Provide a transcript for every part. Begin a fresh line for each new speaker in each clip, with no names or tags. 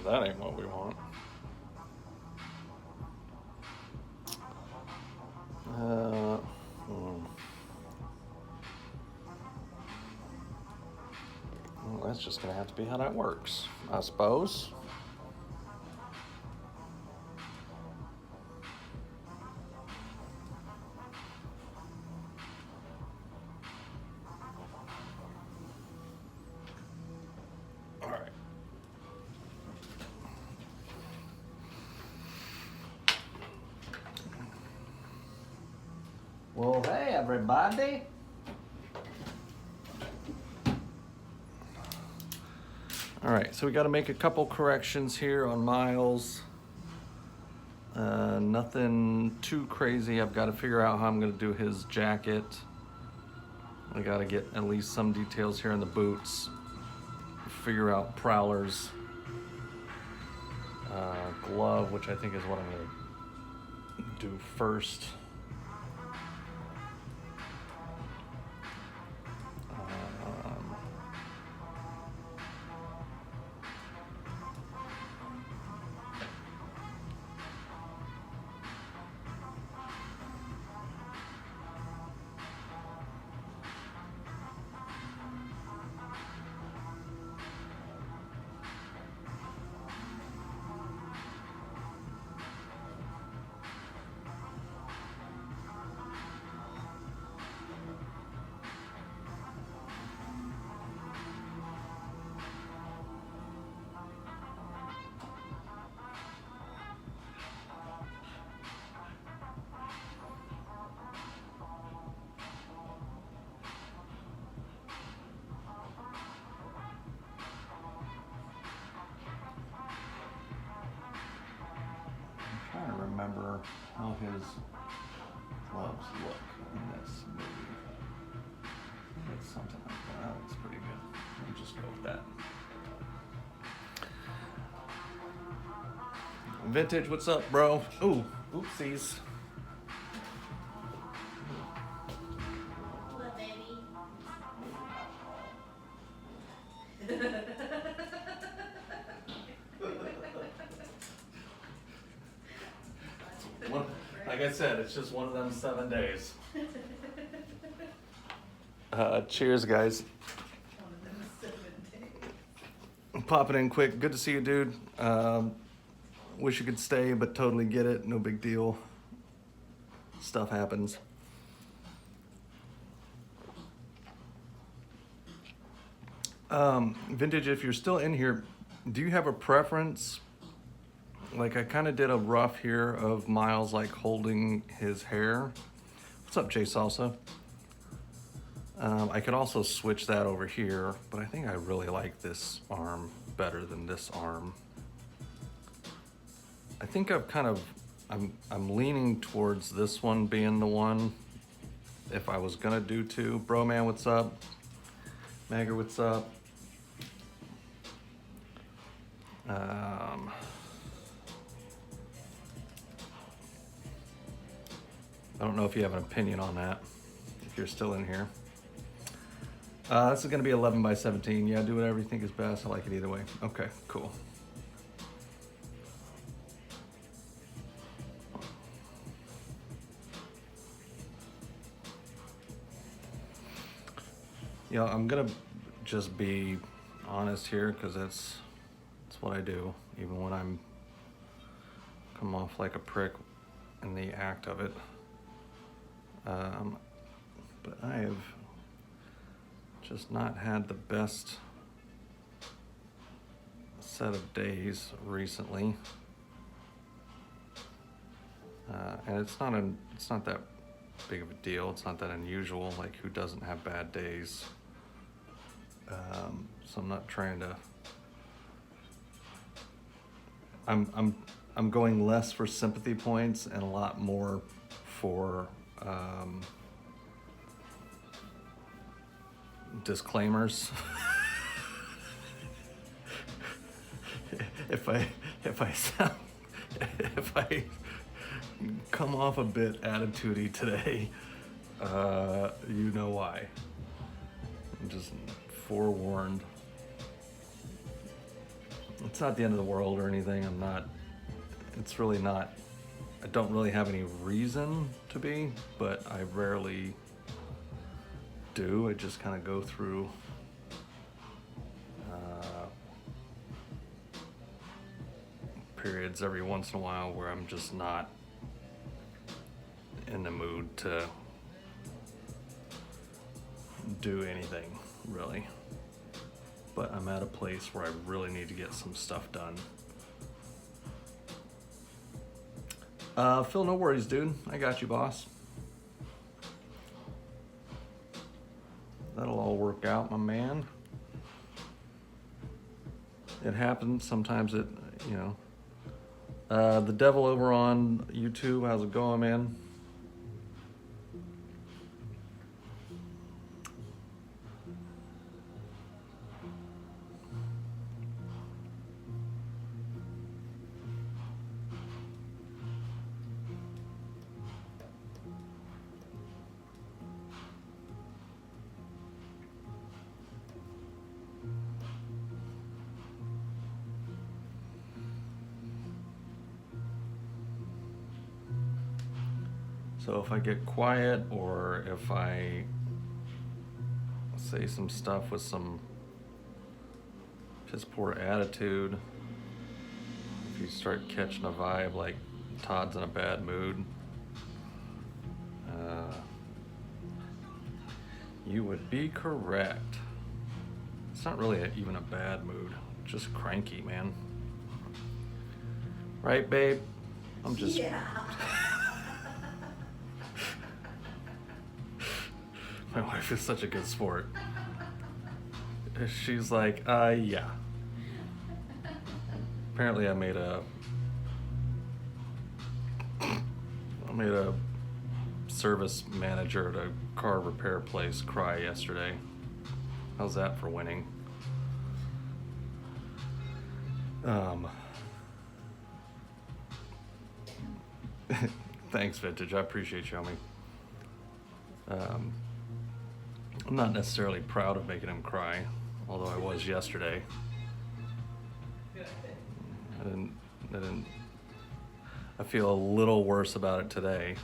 That ain't what we want. Well, that's just gonna have to be how that works, I suppose. All right. Well, hey, everybody. All right, so we got to make a couple corrections here on Miles. Nothing too crazy. I've got to figure out how I'm going to do his jacket. I got to get at least some details here in the boots. Figure out Prowler's glove, which I think is what I'm going to do first. Remember how his gloves look in this movie. It's something like that. That looks pretty good. We'll just go with that. Vintage, what's up, bro? Ooh, oopsies.
What, baby?
Like I said, it's just one of them 7 days. Cheers, guys.
One of them 7 days.
I'm popping in quick. Good to see you, dude. Wish you could stay, but totally get it. No big deal. Stuff happens. Vintage, if you're still in here, do you have a preference? Like, I kind of did a rough here of Miles like holding his hair. What's up, Jay Salsa? I could also switch that over here, but I think I really like this arm better than this arm. I think I'm leaning towards this one being the one if I was gonna do two. Bro man, what's up? Magger, what's up? I don't know if you have an opinion on that, if you're still in here. This is gonna be 11 by 17. Yeah, do whatever you think is best. I like it either way. Okay, cool. You know, I'm gonna just be honest here because that's what I do, even when I'm come off like a prick in the act of it. But I have just not had the best set of days recently, and it's not that big of a deal. It's not that unusual. Like, who doesn't have bad days? So I'm not trying to. I'm going less for sympathy points and a lot more for disclaimers. if I come off a bit attitudey today, you know why. I'm just forewarned. it's not the end of the world or anything. I'm not, it's really not, I don't really have any reason to be, but I rarely do. I just kind of go through periods every once in a while where I'm just not in the mood to do anything, really. But I'm at a place where I really need to get some stuff done. Phil, no worries, dude. I got you, boss. That'll all work out, my man. It happens. Sometimes it, you know. The devil over on YouTube, how's it going, man? So if I get quiet or if I say some stuff with some piss poor attitude, if you start catching a vibe like Todd's in a bad mood, you would be correct. It's not really even a bad mood, just cranky, man. Right, babe? I'm just...
Yeah.
My wife is such a good sport. She's like, yeah. Apparently I made a service manager at a car repair place cry yesterday. How's that for winning? Thanks, Vintage. I appreciate you, homie. I'm not necessarily proud of making him cry, although I was yesterday. I feel a little worse about it today.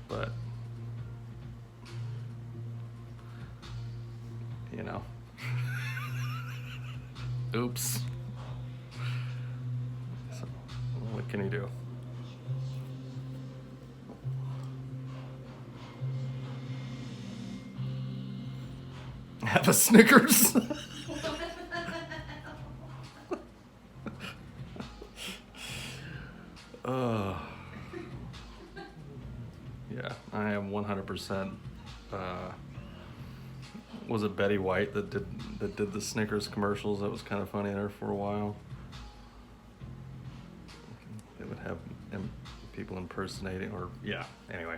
But, you know. Oops. So, what can you do? Have a Snickers. Yeah, I am 100%. Was it Betty White that did the Snickers commercials? That was kind of funny there for a while. They would have people impersonating, or yeah. Anyway.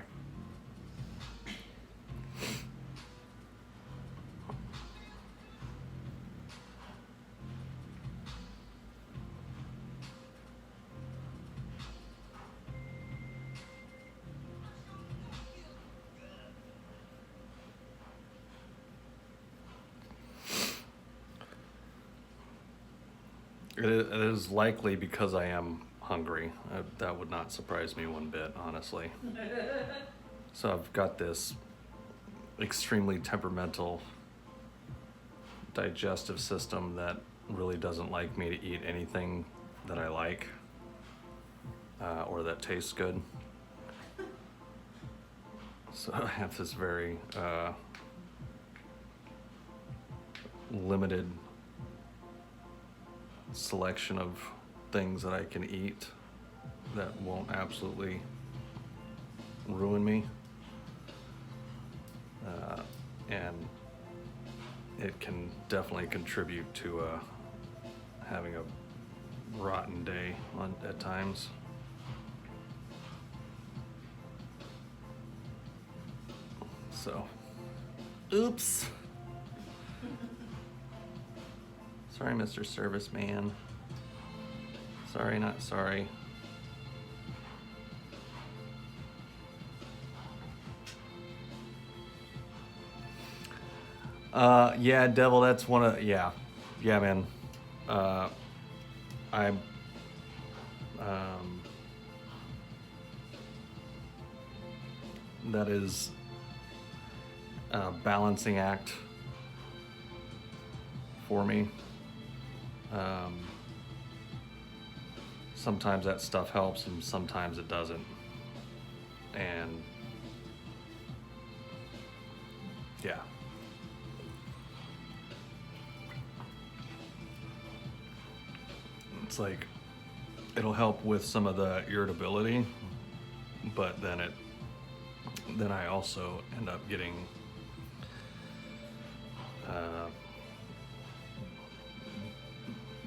It is likely because I am hungry. That would not surprise me one bit, honestly. So I've got this extremely temperamental digestive system that really doesn't like me to eat anything that I like or that tastes good. So I have this very limited selection of things that I can eat that won't absolutely ruin me, and it can definitely contribute to having a rotten day at times. So, oops. Sorry, Mr. Serviceman. Sorry, not sorry. Yeah, Devil, that's one of, yeah. yeah, man. I that is a balancing act for me. Sometimes that stuff helps and sometimes it doesn't. And yeah. It's like it'll help with some of the irritability, but then I also end up getting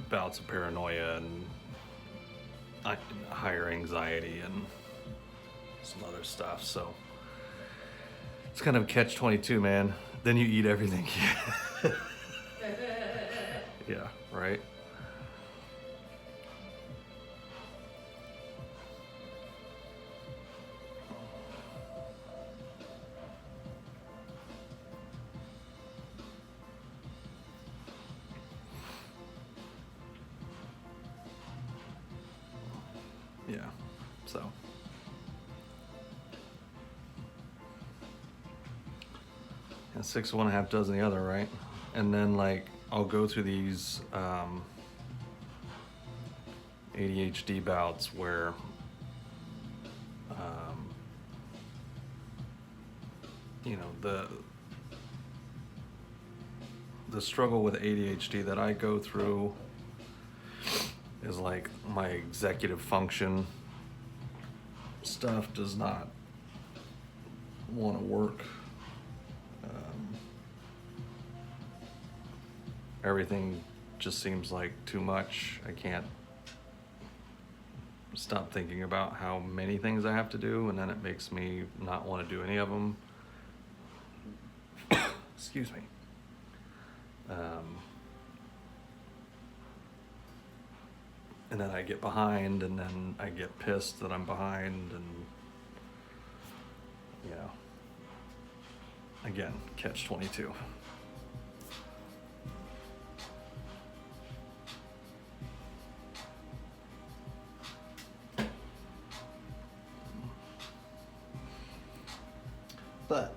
bouts of paranoia and higher anxiety and some other stuff. So it's kind of catch-22, man. Then you eat everything. Yeah, right? Yeah, so. And 6 of one, a half dozen the other, right? And then like I'll go through these ADHD bouts where you know, the struggle with ADHD that I go through is like my executive function stuff does not want to work. Everything just seems like too much. I can't stop thinking about how many things I have to do, and then it makes me not want to do any of them. Excuse me. And then I get behind, and then I get pissed that I'm behind, and you know, again, catch-22. But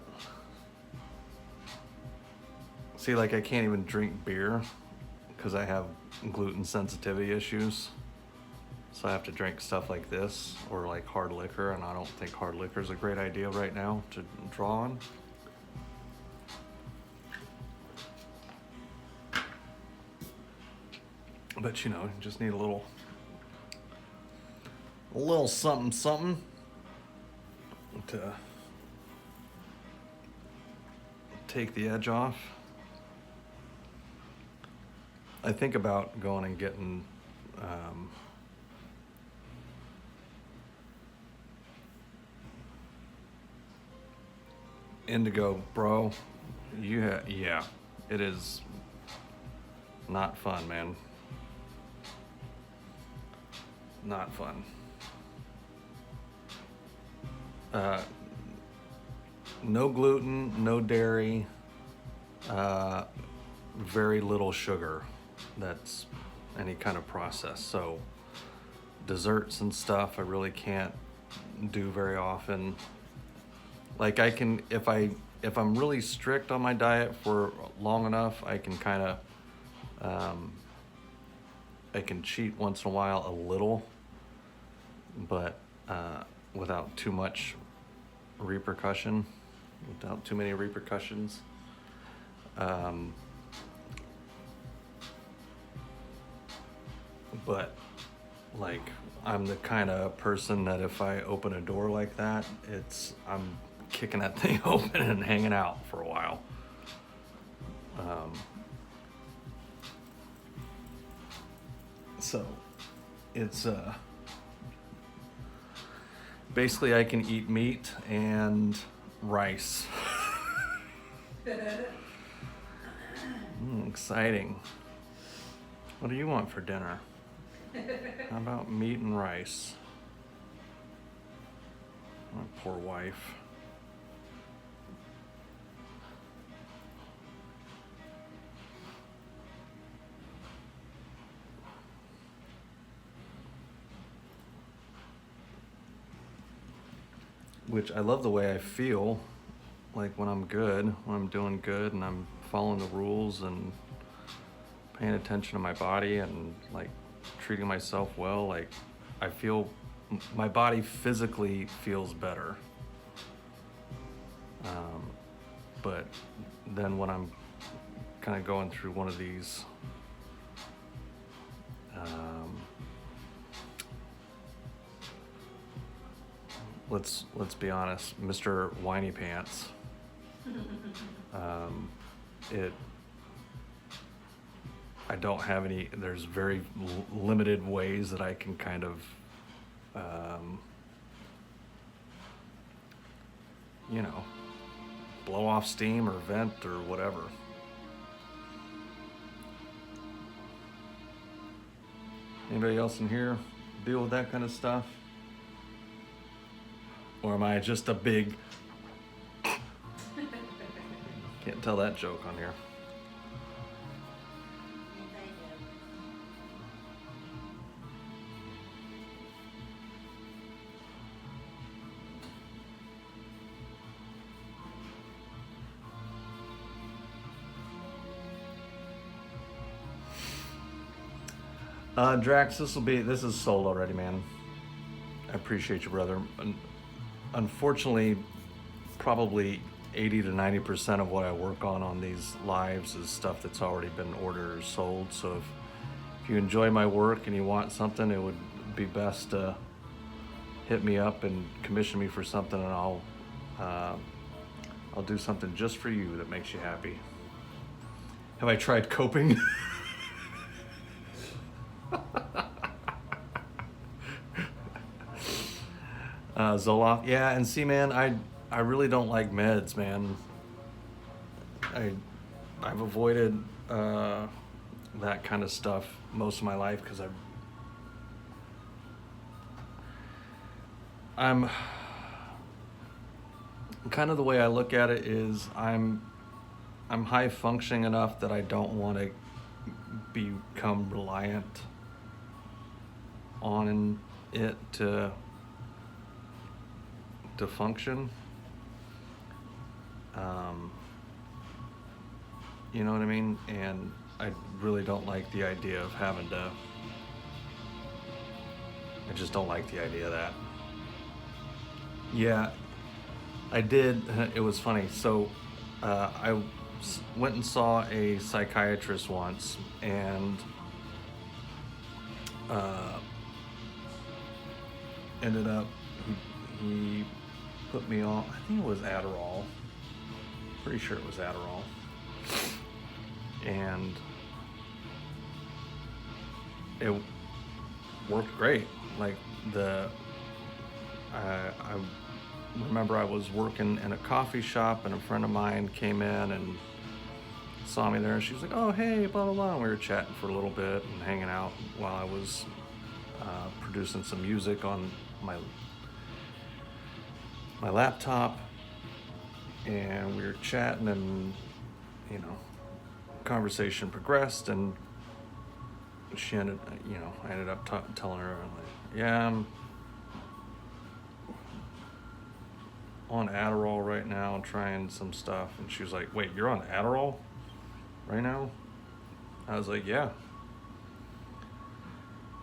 see, like I can't even drink beer because I have gluten sensitivity issues. So I have to drink stuff like this or like hard liquor, and I don't think hard liquor is a great idea right now to draw on. But you know, you just need a little something to take the edge off. I think about going and getting indigo, bro. Yeah, it is not fun, man. Not fun. No gluten, no dairy, very little sugar. That's any kind of process. So desserts and stuff I really can't do very often. Like I can, if I'm really strict on my diet for long enough, I can kind of I can cheat once in a while a little, but without too much repercussion, without too many repercussions. But like I'm the kind of person that if I open a door like that, I'm kicking that thing open and hanging out for a while. So it's basically I can eat meat and rice. Exciting. What do you want for dinner? How about meat and rice? My poor wife. which I love the way I feel, like when I'm good, when I'm doing good and I'm following the rules and paying attention to my body and like treating myself well, like I feel my body physically feels better. But then when I'm kind of going through one of these let's be honest, Mr. Whiny Pants, I don't have any, there's very limited ways that I can kind of you know, blow off steam or vent or whatever. Anybody else in here deal with that kind of stuff? Or am I just a big... Can't tell that joke on here. Drax, this is sold already, man. I appreciate you, brother. Unfortunately, probably 80 to 90% of what I work on these lives is stuff that's already been ordered or sold. So if you enjoy my work and you want something, it would be best to hit me up and commission me for something, and I'll do something just for you that makes you happy. Have I tried coping? Zoloft, yeah, and see, man, I really don't like meds, man. I've avoided that kind of stuff most of my life because I'm kind of, the way I look at it is I'm high functioning enough that I don't want to become reliant on it to function. You know what I mean? And I really don't like the idea of having to, I just don't like the idea of that. Yeah, I did. It was funny. So I went and saw a psychiatrist once, and ended up, he put me on, I think it was Adderall. Pretty sure it was Adderall. And it worked great. Like I remember I was working in a coffee shop and a friend of mine came in and saw me there. She was like, oh, hey, blah, blah, blah. And we were chatting for a little bit and hanging out while I was producing some music on my laptop. And we were chatting, and, you know, conversation progressed, and she ended, you know, I ended up telling her, like, yeah, I'm on Adderall right now, trying some stuff. And she was like, wait, you're on Adderall right now? I was like, yeah.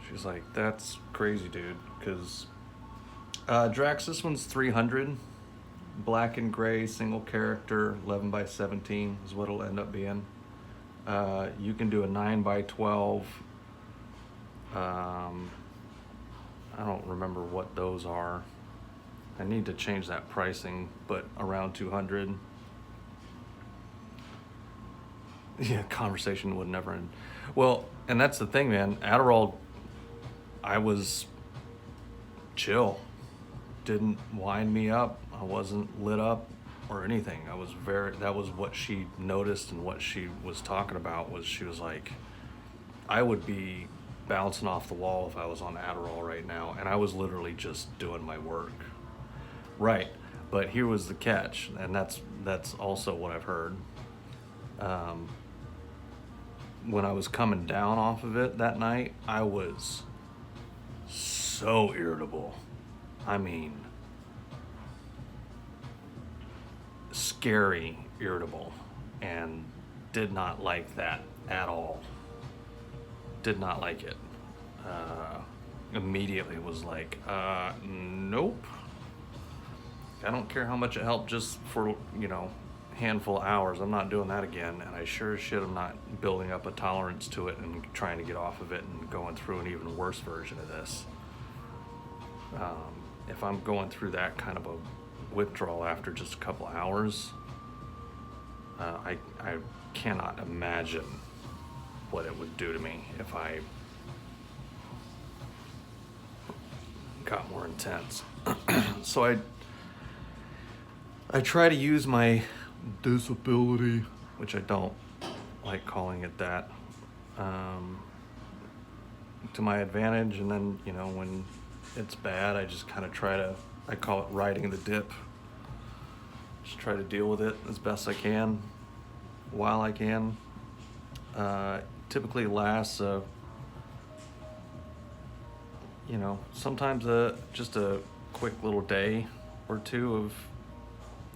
She's like, that's crazy, dude, because Drax, this one's 300, black and gray, single character, 11 by 17 is what it'll end up being. You can do a 9 by 12. I don't remember what those are. I need to change that pricing, but around 200. Yeah, conversation would never end. Well, and that's the thing, man. Adderall, I was chill. Didn't wind me up. I wasn't lit up or anything. I was that was what she noticed, and what she was talking about was, she was like, I would be bouncing off the wall if I was on Adderall right now, and I was literally just doing my work. Right, but here was the catch, and that's also what I've heard. When I was coming down off of it that night, I was so irritable. I mean, scary irritable and did not like that at all. Did not like it. Immediately was like, nope. I don't care how much it helped just for, you know, handful of hours. I'm not doing that again, and I sure as shit am not building up a tolerance to it and trying to get off of it and going through an even worse version of this. If I'm going through that kind of a withdrawal after just a couple hours, I cannot imagine what it would do to me if I got more intense. So I try to use my disability, which I don't like calling it that, to my advantage, and then, you know, when it's bad, I just kind of I call it riding the dip. Just try to deal with it as best I can, while I can. Typically lasts, you know, sometimes just a quick little day or two of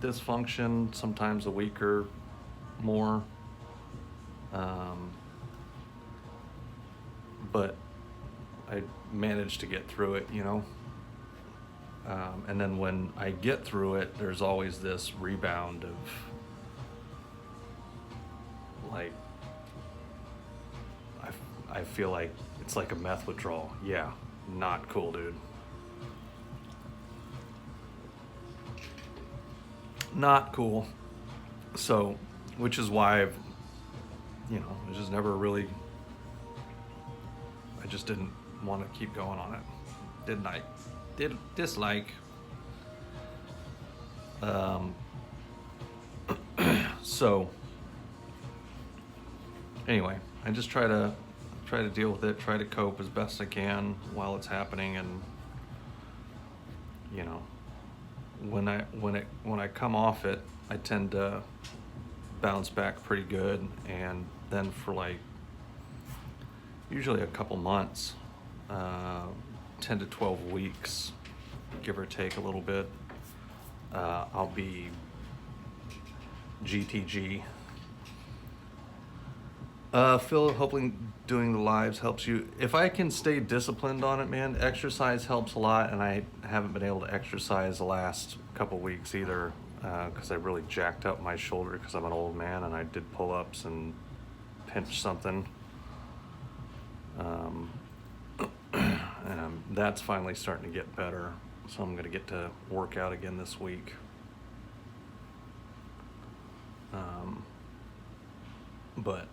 dysfunction, sometimes a week or more. But I managed to get through it, you know. And then when I get through it, there's always this rebound of, like, I feel like it's like a meth withdrawal. Yeah, not cool, dude. Not cool. So, which is why I've, you know, I just never really, I just didn't want to keep going on it. Didn't I? Did dislike. So, anyway, I just try to deal with it, try to cope as best I can while it's happening, and, you know, when I come off it, I tend to bounce back pretty good, and then for like usually a couple months, 10 to 12 weeks, give or take a little bit, I'll be GTG. Phil, hopefully doing the lives helps you. If I can stay disciplined on it, man, exercise helps a lot, and I haven't been able to exercise the last couple weeks either, because I really jacked up my shoulder because I'm an old man, and I did pull-ups and pinched something. And that's finally starting to get better, so I'm going to get to work out again this week. But,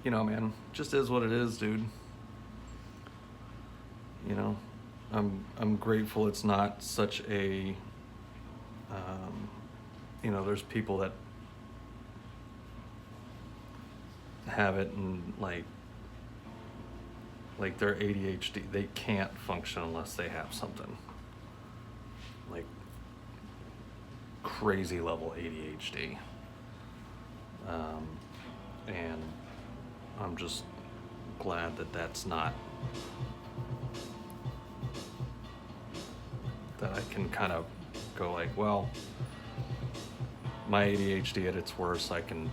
you know, man, just is what it is, dude. You know, I'm grateful it's not such a, you know, there's people that have it and like their ADHD, they can't function unless they have something like crazy level ADHD. And I'm just glad that that's not, that I can kind of go like, well, my ADHD at its worst, I can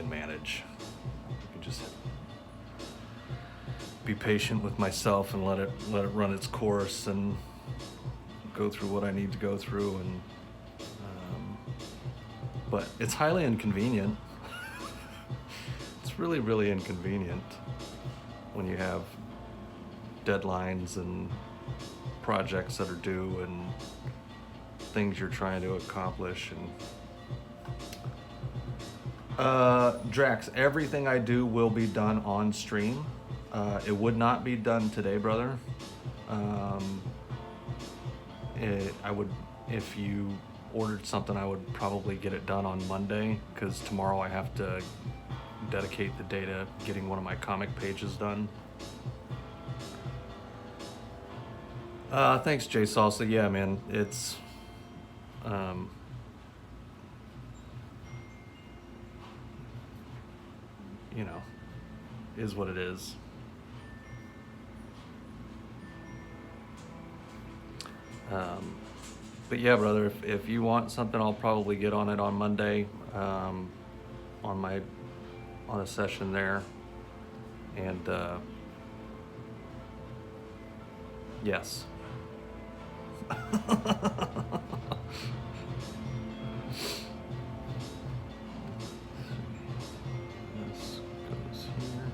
manage. I can just be patient with myself and let it run its course and go through what I need to go through. And but it's highly inconvenient. It's really, really inconvenient when you have deadlines and projects that are due and things you're trying to accomplish. And Drax, everything I do will be done on stream. It would not be done today, brother. I would, if you ordered something, I would probably get it done on Monday, because tomorrow I have to dedicate the day to getting one of my comic pages done. Thanks, Jay Salsa. Yeah, man, it's you know, is what it is. But yeah, brother, if you want something, I'll probably get on it on Monday, on a session there. And yes. This goes here.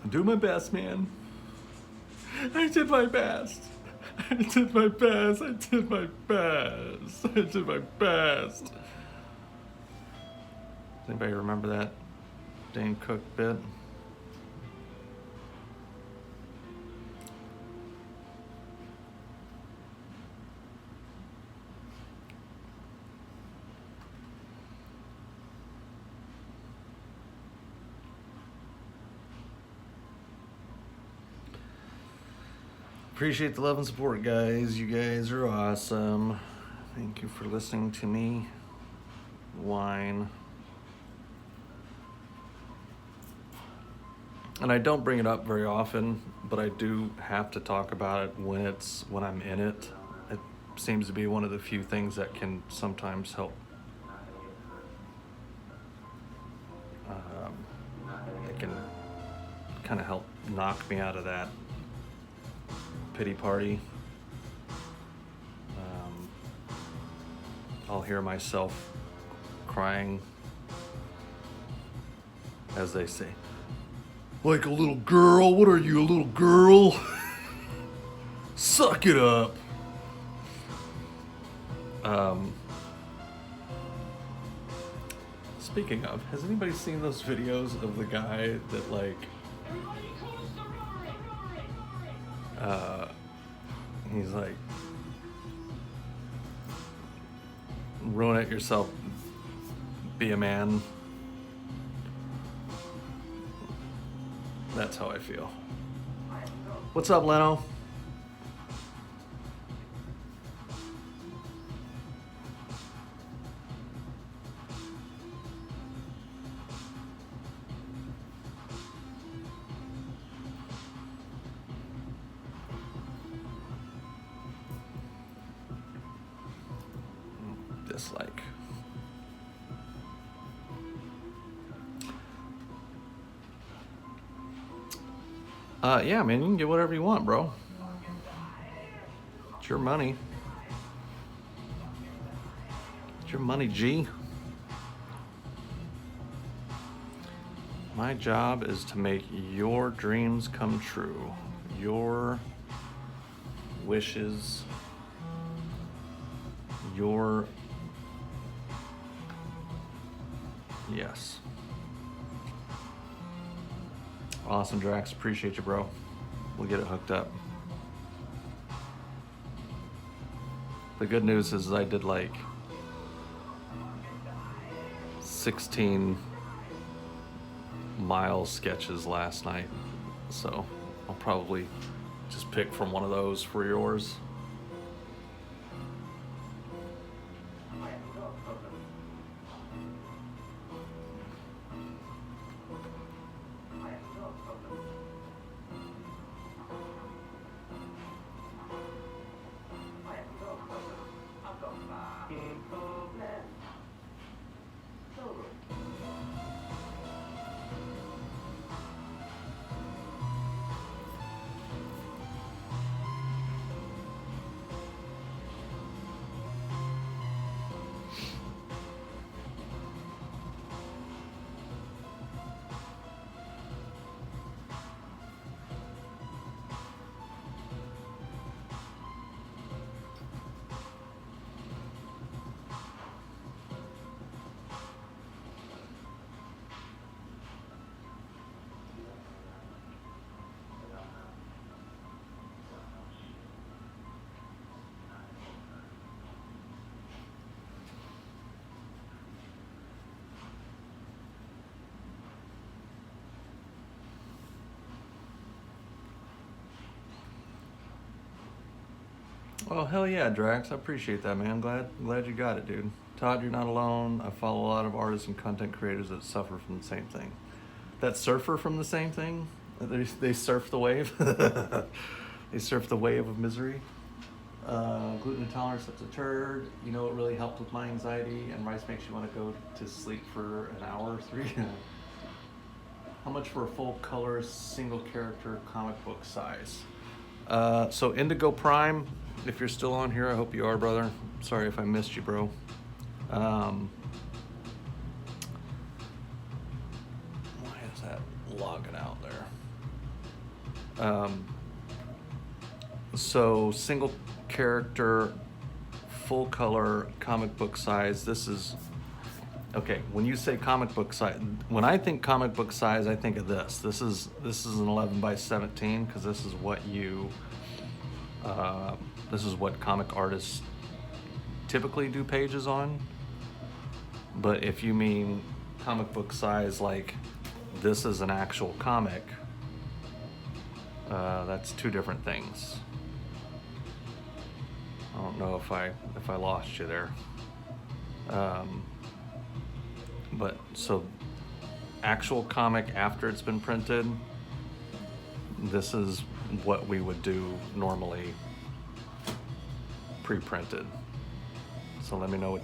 Do my best, man. I did my best. I did my best. I did my best. I did my best. Does anybody remember that Dane Cook bit? Appreciate the love and support, guys. You guys are awesome. Thank you for listening to me whine. And I don't bring it up very often, but I do have to talk about it when I'm in it. It seems to be one of the few things that can sometimes help. It can kind of help knock me out of that pity party. I'll hear myself crying, as they say, like a little girl. What are you, a little girl? Suck it up. Speaking of, has anybody seen those videos of the guy that like he's like, ruin it yourself, be a man? That's how I feel. What's up, Leno? Dislike. Yeah, man, you can get whatever you want, bro. It's your money. It's your money, G. My job is to make your dreams come true. Your wishes. Your... Yes. Awesome, Drax. Appreciate you, bro. We'll get it hooked up. The good news is I did like 16 mile sketches last night. So I'll probably just pick from one of those for yours. Oh, hell yeah, Drax. I appreciate that, man. Glad you got it, dude. Todd, you're not alone. I follow a lot of artists and content creators that suffer from the same thing. That surfer from the same thing? They surf the wave? They surf the wave of misery? Gluten intolerance, that's a turd. You know what really helped with my anxiety? And rice makes you want to go to sleep for an hour or 3. How much for a full color, single character comic book size? So Indigo Prime, if you're still on here, I hope you are, brother. Sorry if I missed you, bro. Why is that logging out there? So single character, full color, comic book size. This is, okay, when you say comic book size, when I think comic book size, I think of this. This is an 11 by 17 because this is what this is what comic artists typically do pages on. But if you mean comic book size, like this is an actual comic, that's 2 different things. I don't know if I lost you there. But so actual comic after it's been printed, this is what we would do normally pre-printed. So let me know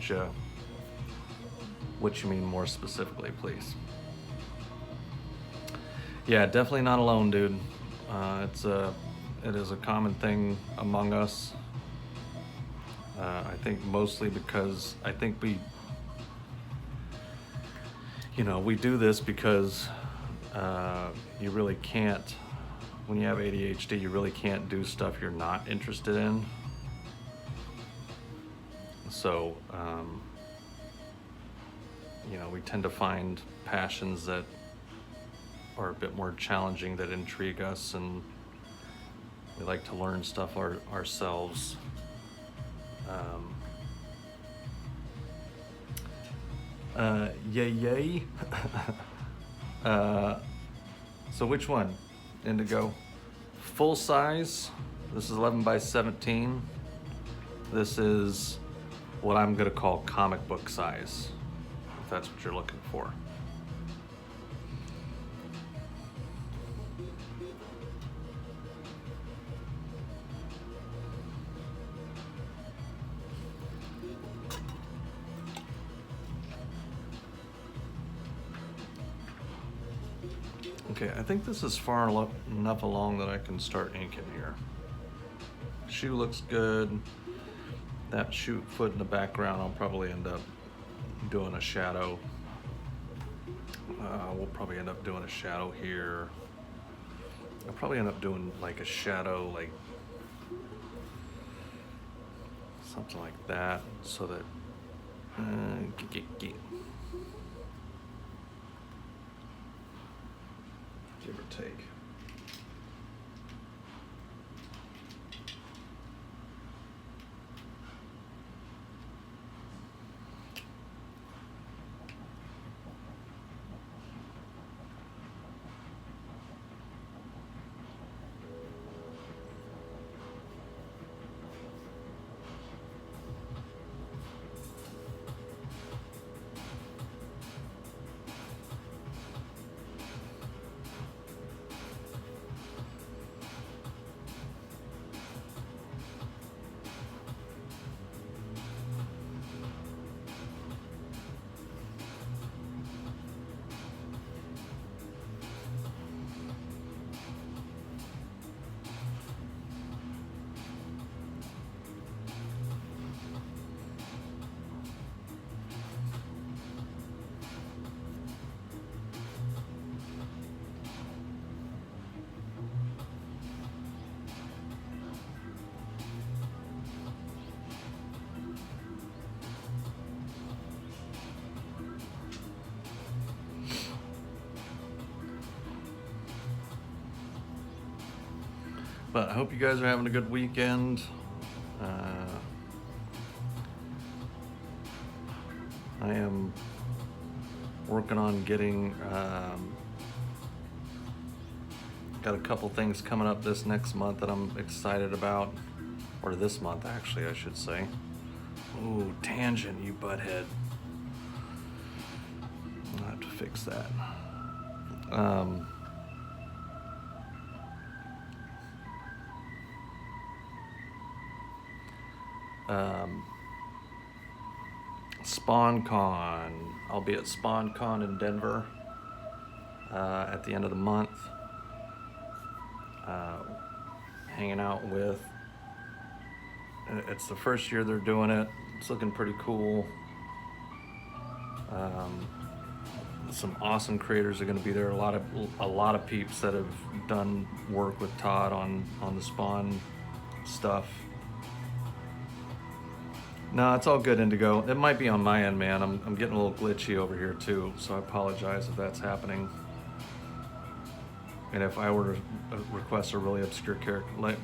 what you mean more specifically, please. Yeah, definitely not alone, dude. It is a common thing among us. I think mostly because I think we do this because you really can't, when you have ADHD, you really can't do stuff you're not interested in. So, we tend to find passions that are a bit more challenging, that intrigue us, and we like to learn stuff ourselves. Yay. So which one? Indigo. Full size. This is 11 by 17. This is what I'm gonna call comic book size, if that's what you're looking for. Okay, I think this is far enough along that I can start inking here. Shoe looks good. That shoot foot in the background, I'll probably end up doing a shadow. We'll probably end up doing a shadow here. I'll probably end up doing like a shadow, like something like that, so that give or take. But I hope you guys are having a good weekend. I am working on getting, got a couple things coming up this next month that I'm excited about. or this month actually, I should say. Ooh, tangent, you butthead. I'll have to fix that. SpawnCon. I'll be at SpawnCon in Denver at the end of the month. Hanging out with. It's the first year they're doing it. It's looking pretty cool. Some awesome creators are going to be there. A lot of peeps that have done work with Todd on the Spawn stuff. No, it's all good, Indigo. It might be on my end, man. I'm getting a little glitchy over here too, so I apologize if that's happening. And if I were to request a really obscure character, like,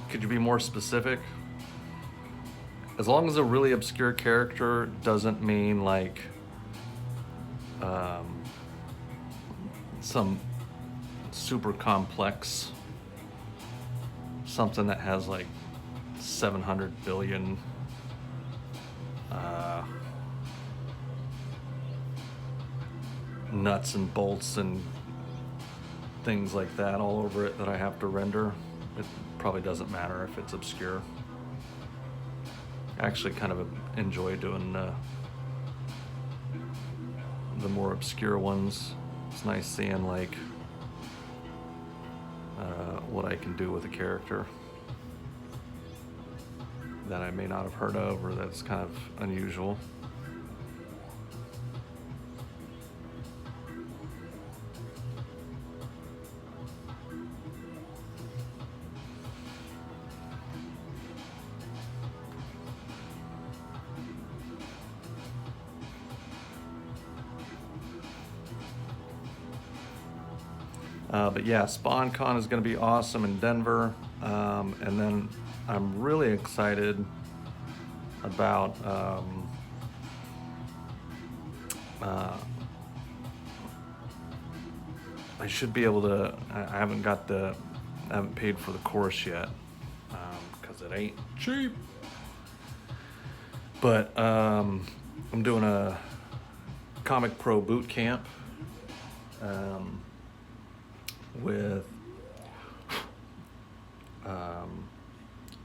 could you be more specific? As long as a really obscure character doesn't mean like some super complex, something that has like 700 billion nuts and bolts and things like that all over it that I have to render. It probably doesn't matter if it's obscure. I actually kind of enjoy doing the more obscure ones. It's nice seeing like what I can do with a character that I may not have heard of or that's kind of unusual. But yeah, SpawnCon is going to be awesome in Denver. And then I'm really excited about I should be able to, I haven't paid for the course yet because it ain't cheap. But I'm doing a Comic Pro boot camp with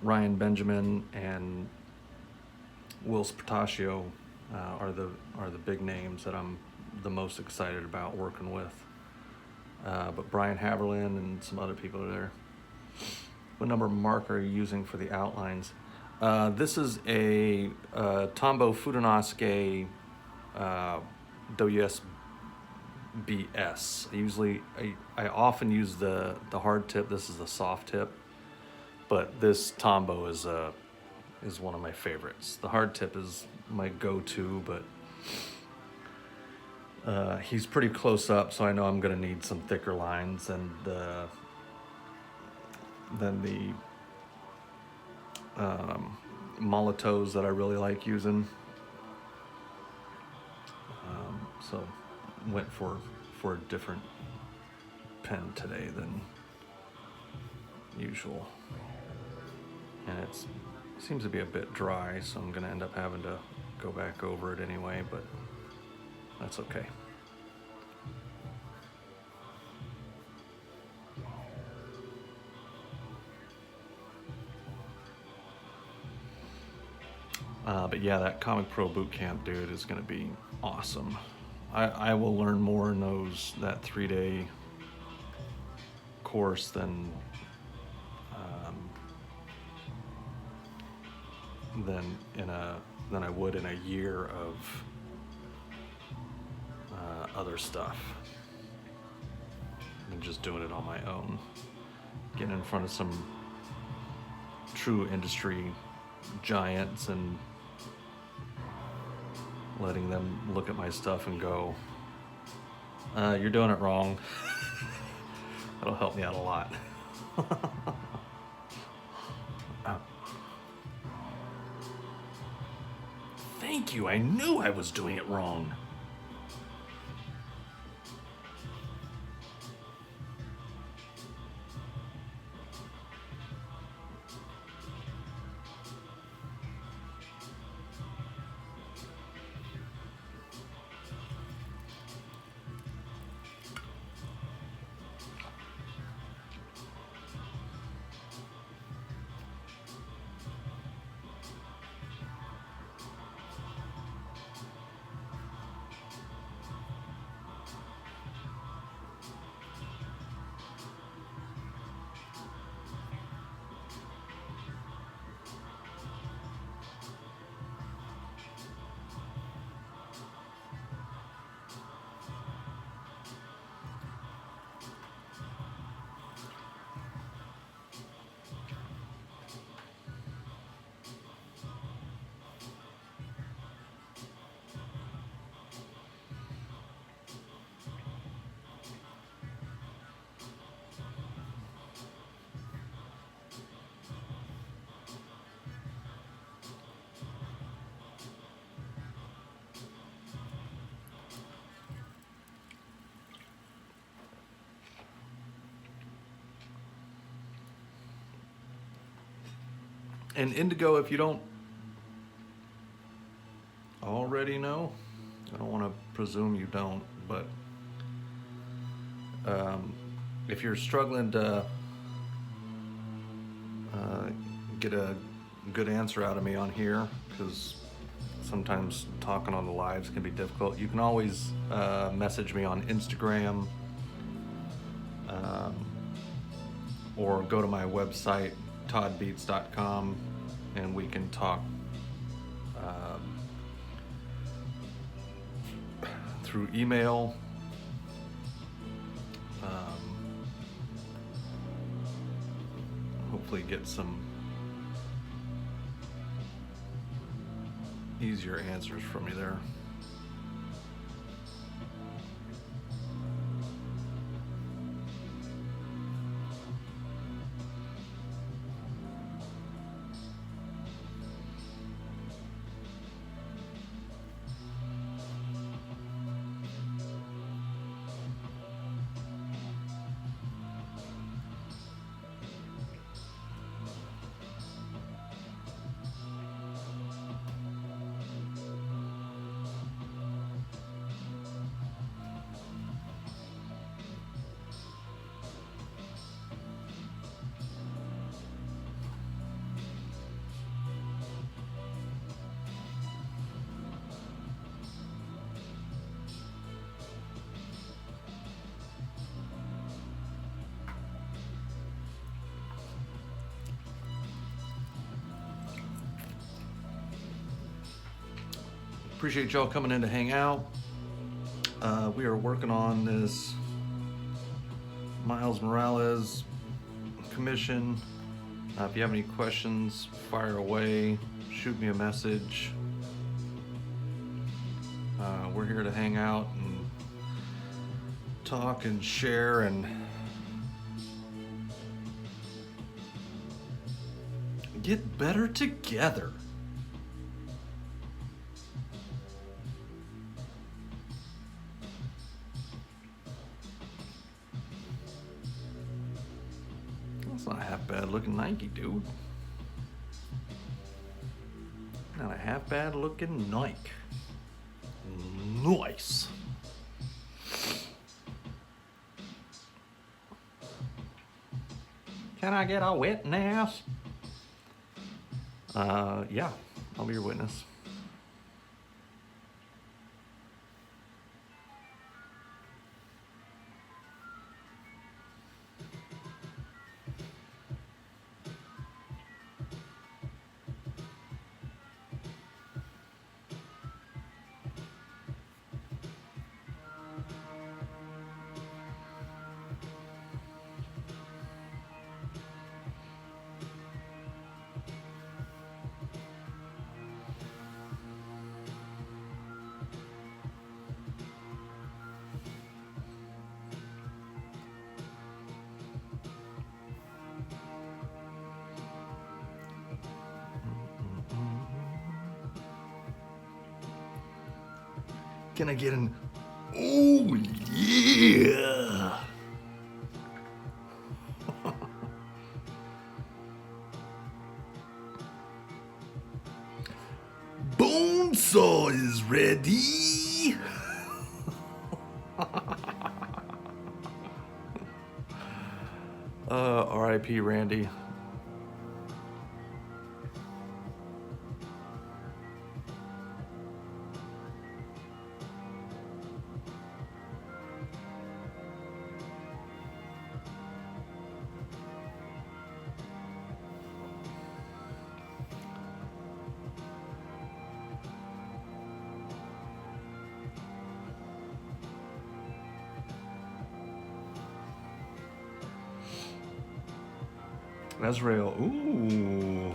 Ryan Benjamin and Will Spataccio are the big names that I'm the most excited about working with. But Brian Haberlin and some other people are there. What number marker are you using for the outlines? This is a Tombow Fudenosuke WSBS. I often use the hard tip. This is the soft tip, but this Tombow is one of my favorites. The hard tip is my go-to, but he's pretty close up, so I know I'm gonna need some thicker lines than the Molotows that I really like using. So went for a different pen today than usual, and it seems to be a bit dry, so I'm gonna end up having to go back over it anyway, but that's okay. But yeah, that Comic Pro Bootcamp, dude, is gonna be awesome. I will learn more in that 3-day course than I would in a year of other stuff. And just doing it on my own, getting in front of some true industry giants and letting them look at my stuff and go, you're doing it wrong. That'll help me out a lot. Thank you, I knew I was doing it wrong. And indigo, if you don't already know, I don't want to presume you don't, but if you're struggling to get a good answer out of me on here, because sometimes talking on the lives can be difficult, you can always message me on Instagram, or go to my website, toddbeats.com, and we can talk through email. Hopefully get some easier answers from you there. Appreciate y'all coming in to hang out. We are working on this Miles Morales commission. If you have any questions, fire away, shoot me a message. We're here to hang out and talk and share and get better together. That's not a half bad looking Nike, dude. Not a half bad looking Nike. Nice. Can I get a witness? Yeah, I'll be your witness. Can I get an, oh yeah. Bone saw is ready. R.I.P. Randy. Ezreal, ooh,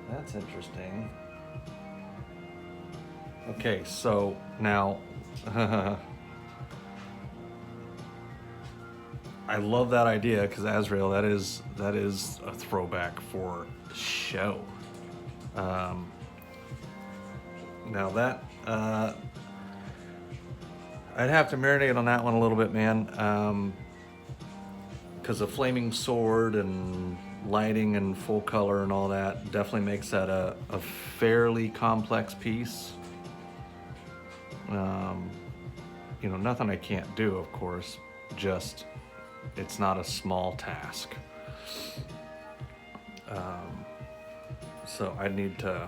that's interesting. Okay, so now, I love that idea because Azrael, that is a throwback for show. Now that I'd have to marinate on that one a little bit, man. Because of Flaming Sword and lighting and full color and all that definitely makes that a fairly complex piece. You know, nothing I can't do, of course, just it's not a small task. So I need to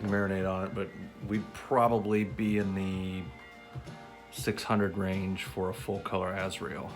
marinate on it, but we'd probably be in the 600 range for a full color Azrael.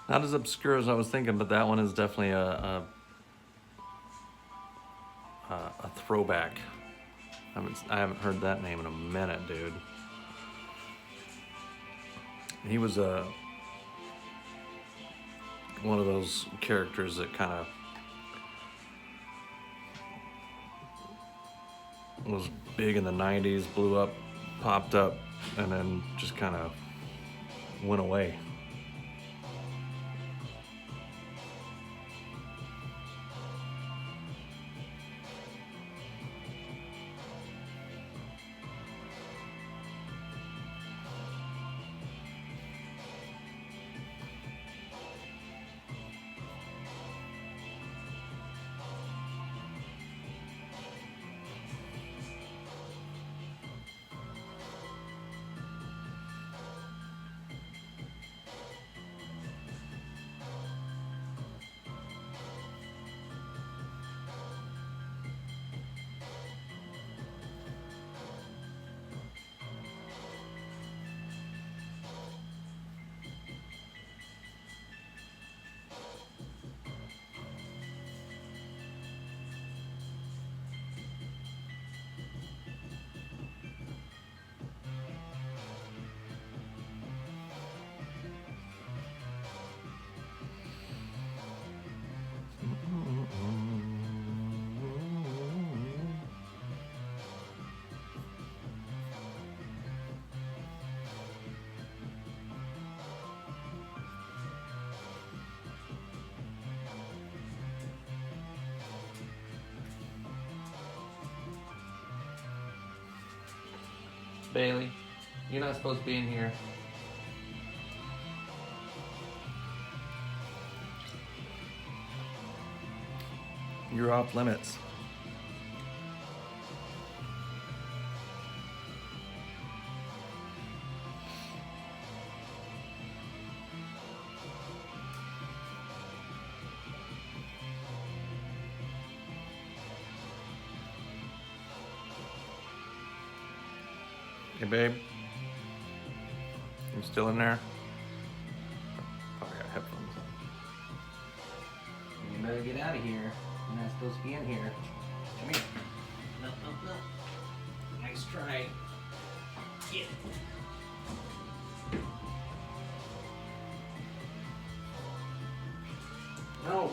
Not as obscure as I was thinking, but that one is definitely a throwback. I haven't heard that name in a minute, dude. He was one of those characters that kind of was big in the 90s, blew up, popped up, and then just kind of went away. Bailey, you're not supposed to be in here. You're off limits. Hey, babe. You still in there? Oh, I got headphones on.
You better get out of here. You're not supposed to be in here. Come here. No, no, no. Nice try. Get. No.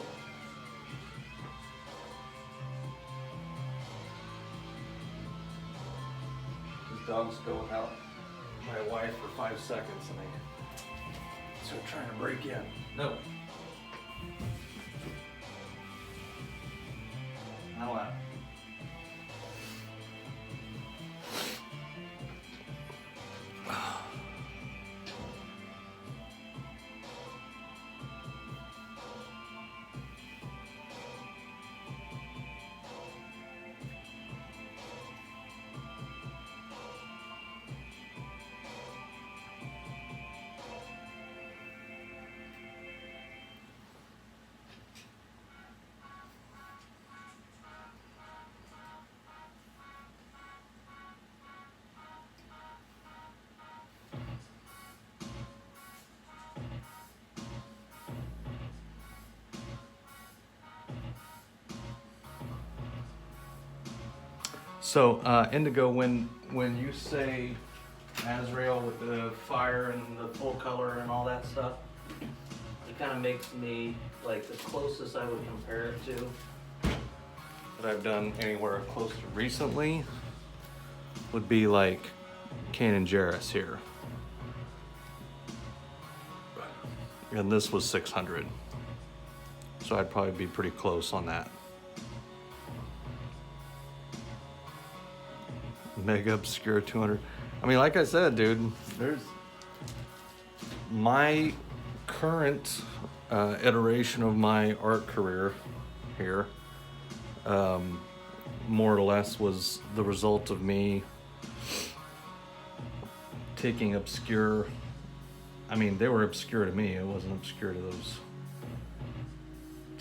Dogs go without my wife for 5 seconds and they start trying to break in.
No. Now what?
So, Indigo, when you say Azrael with the fire and the full color and all that stuff,
It kind of makes me, like, the closest I would compare it to.
that I've done anywhere close to recently would be like Canon Jarrus here. And this was 600. So I'd probably be pretty close on that. Mega Obscure 200. I mean, like I said, dude, there's my current iteration of my art career here, more or less was the result of me taking obscure, I mean, they were obscure to me, it wasn't obscure to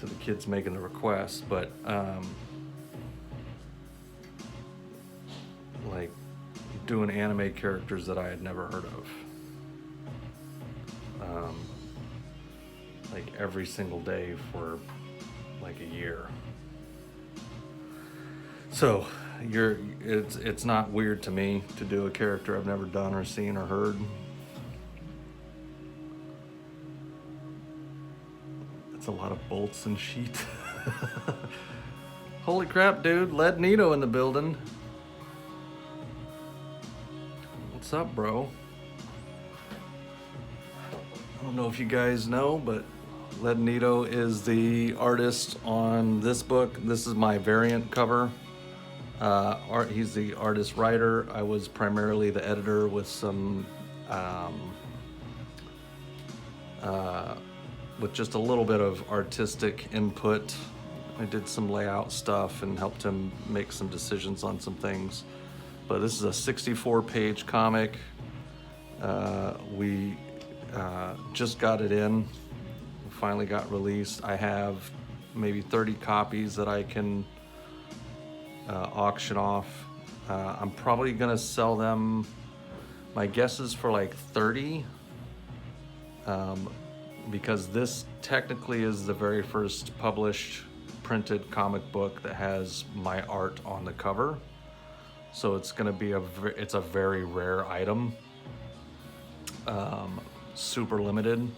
the kids making the request, but like doing anime characters that I had never heard of. Like every single day for like a year. So it's not weird to me to do a character I've never done or seen or heard. That's a lot of bolts and sheet. Holy crap, dude, Lead Nito in the building. What's up, bro? I don't know if you guys know, but Lead Nito is the artist on this book. This is my variant cover. He's the artist writer. I was primarily the editor with some, with just a little bit of artistic input. I did some layout stuff and helped him make some decisions on some things. But this is a 64-page comic. We just got it in. Finally got released. I have maybe 30 copies that I can auction off. I'm probably gonna sell them, my guess is for like 30, because this technically is the very first published printed comic book that has my art on the cover. So it's gonna be it's a very rare item, super limited.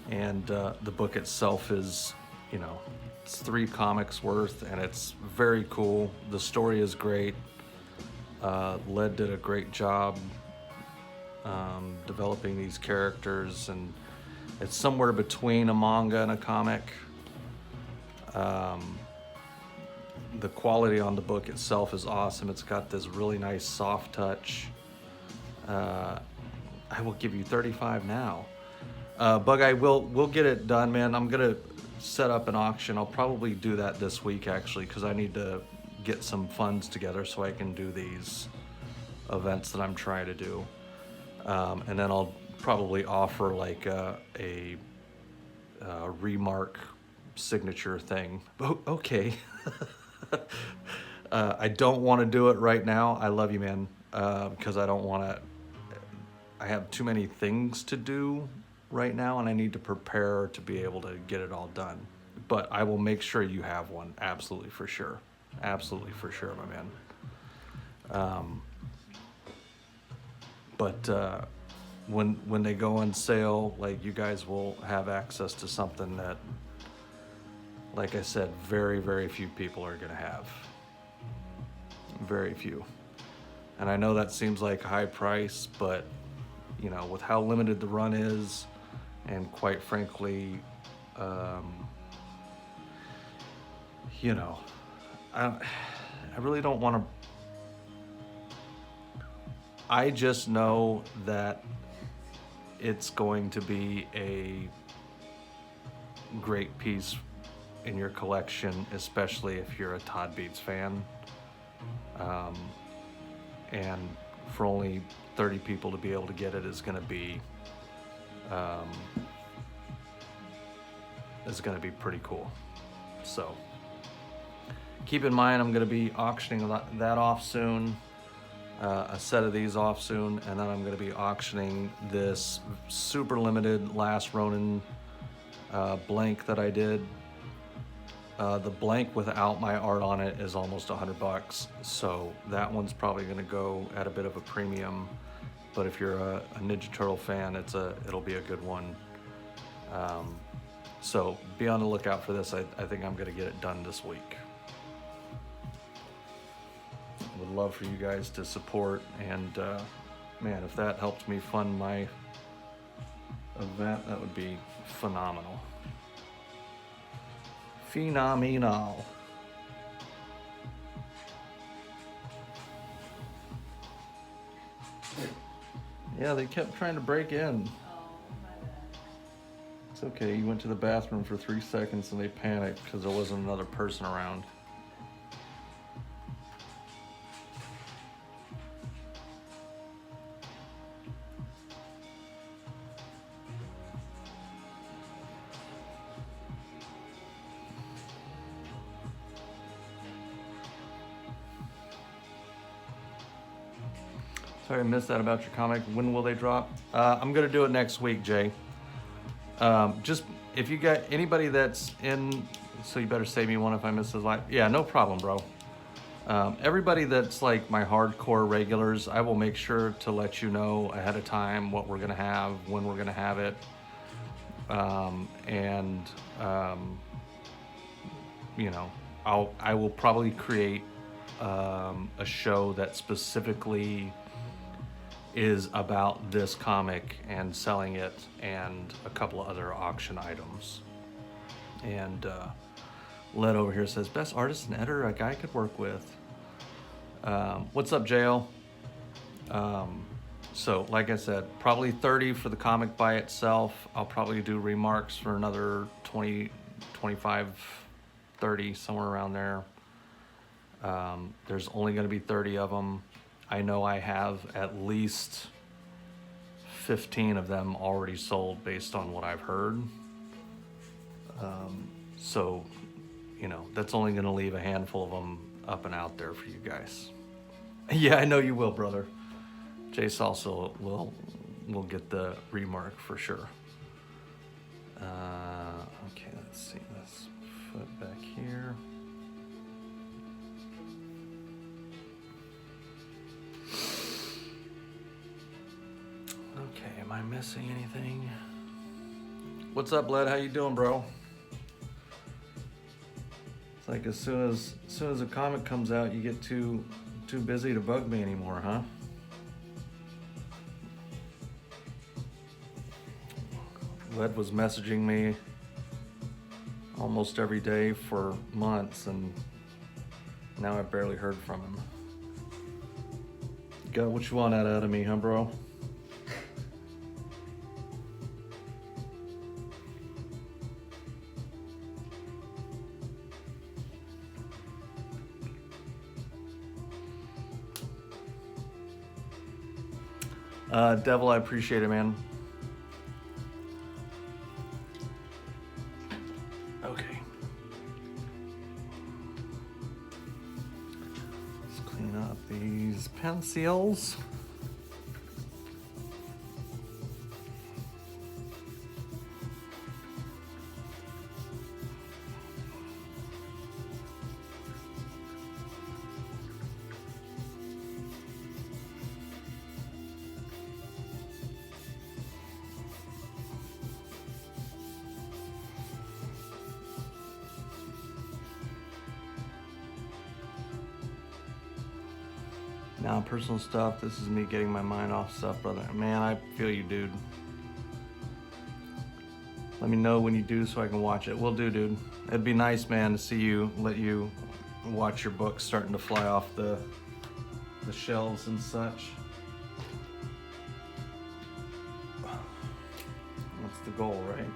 And the book itself is, you know, it's 3 comics worth, and it's very cool. The story is great. Led did a great job developing these characters, and it's somewhere between a manga and a comic. The quality on the book itself is awesome. It's got this really nice soft touch. I will give you 35 now. Bug Eye, we'll get it done, man. I'm gonna set up an auction. I'll probably do that this week, actually, because I need to get some funds together so I can do these events that I'm trying to do. And then I'll probably offer like a remark signature thing. Okay. I don't want to do it right now. I love you, man, because I don't want to. I have too many things to do right now, and I need to prepare to be able to get it all done. But I will make sure you have one, absolutely for sure. Absolutely for sure, my man. But when they go on sale, like, you guys will have access to something that, like I said, very, very few people are gonna have. Very few. And I know that seems like a high price, but you know, with how limited the run is, and quite frankly, you know, I really don't want to. I just know that it's going to be a great piece in your collection, especially if you're a Todd Beats fan. And for only 30 people to be able to get it is going to be pretty cool. So keep in mind, I'm going to be auctioning that off soon, a set of these off soon, and then I'm going to be auctioning this super limited last Ronin blank that I did The blank without my art on it is almost $100, so that one's probably going to go at a bit of a premium. But if you're a Ninja Turtle fan, it'll be a good one. So be on the lookout for this. I think I'm going to get it done this week. Would love for you guys to support, and man, if that helped me fund my event, that would be phenomenal. Phenomenal. Yeah, they kept trying to break in.
Oh, my bad.
It's okay, you went to the bathroom for 3 seconds and they panicked because there wasn't another person around. Sorry, I missed that about your comic. When will they drop? I'm gonna do it next week, Jay. Just if you got anybody that's in, so you better save me one if I miss his live. Yeah, no problem, bro. Everybody that's like my hardcore regulars, I will make sure to let you know ahead of time what we're gonna have, when we're gonna have it, you know, I will probably create a show that specifically is about this comic and selling it and a couple of other auction items. And Led over here says, best artist and editor a guy could work with. What's up, JL? So like I said, probably 30 for the comic by itself. I'll probably do remarks for another 20, 25, 30, somewhere around there. There's only going to be 30 of them. I know I have at least 15 of them already sold based on what I've heard. So, you know, that's only going to leave a handful of them up and out there for you guys. Yeah, I know you will, brother. Jace also will get the remark for sure. Okay, let's see this foot back here. Okay, am I missing anything? What's up, Bled? How you doing, bro? It's like as soon as a comic comes out, you get too busy to bug me anymore, huh? Led was messaging me almost every day for months, and now I barely heard from him. Got what you want out of me, huh, bro? Devil, I appreciate it, man. Okay. Let's clean up these pencils. Now, personal stuff, this is me getting my mind off stuff, brother. Man, I feel you, dude. Let me know when you do so I can watch it. Will do, dude. It'd be nice, man, to see you, let you watch your books starting to fly off the shelves and such. That's the goal, right?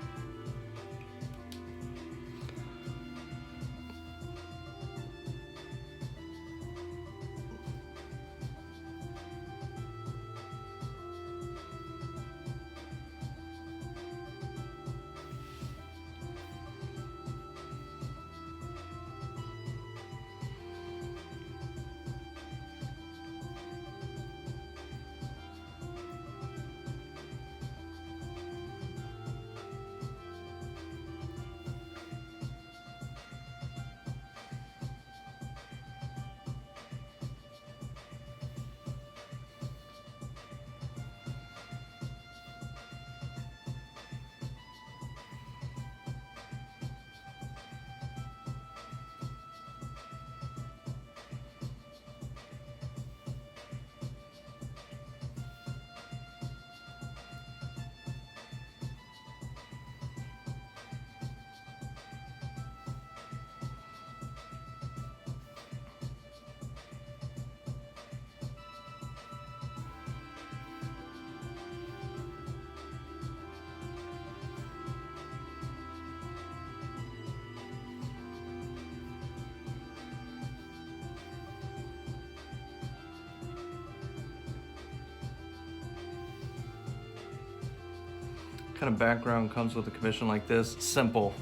kind of background comes with a commission like this? Simple,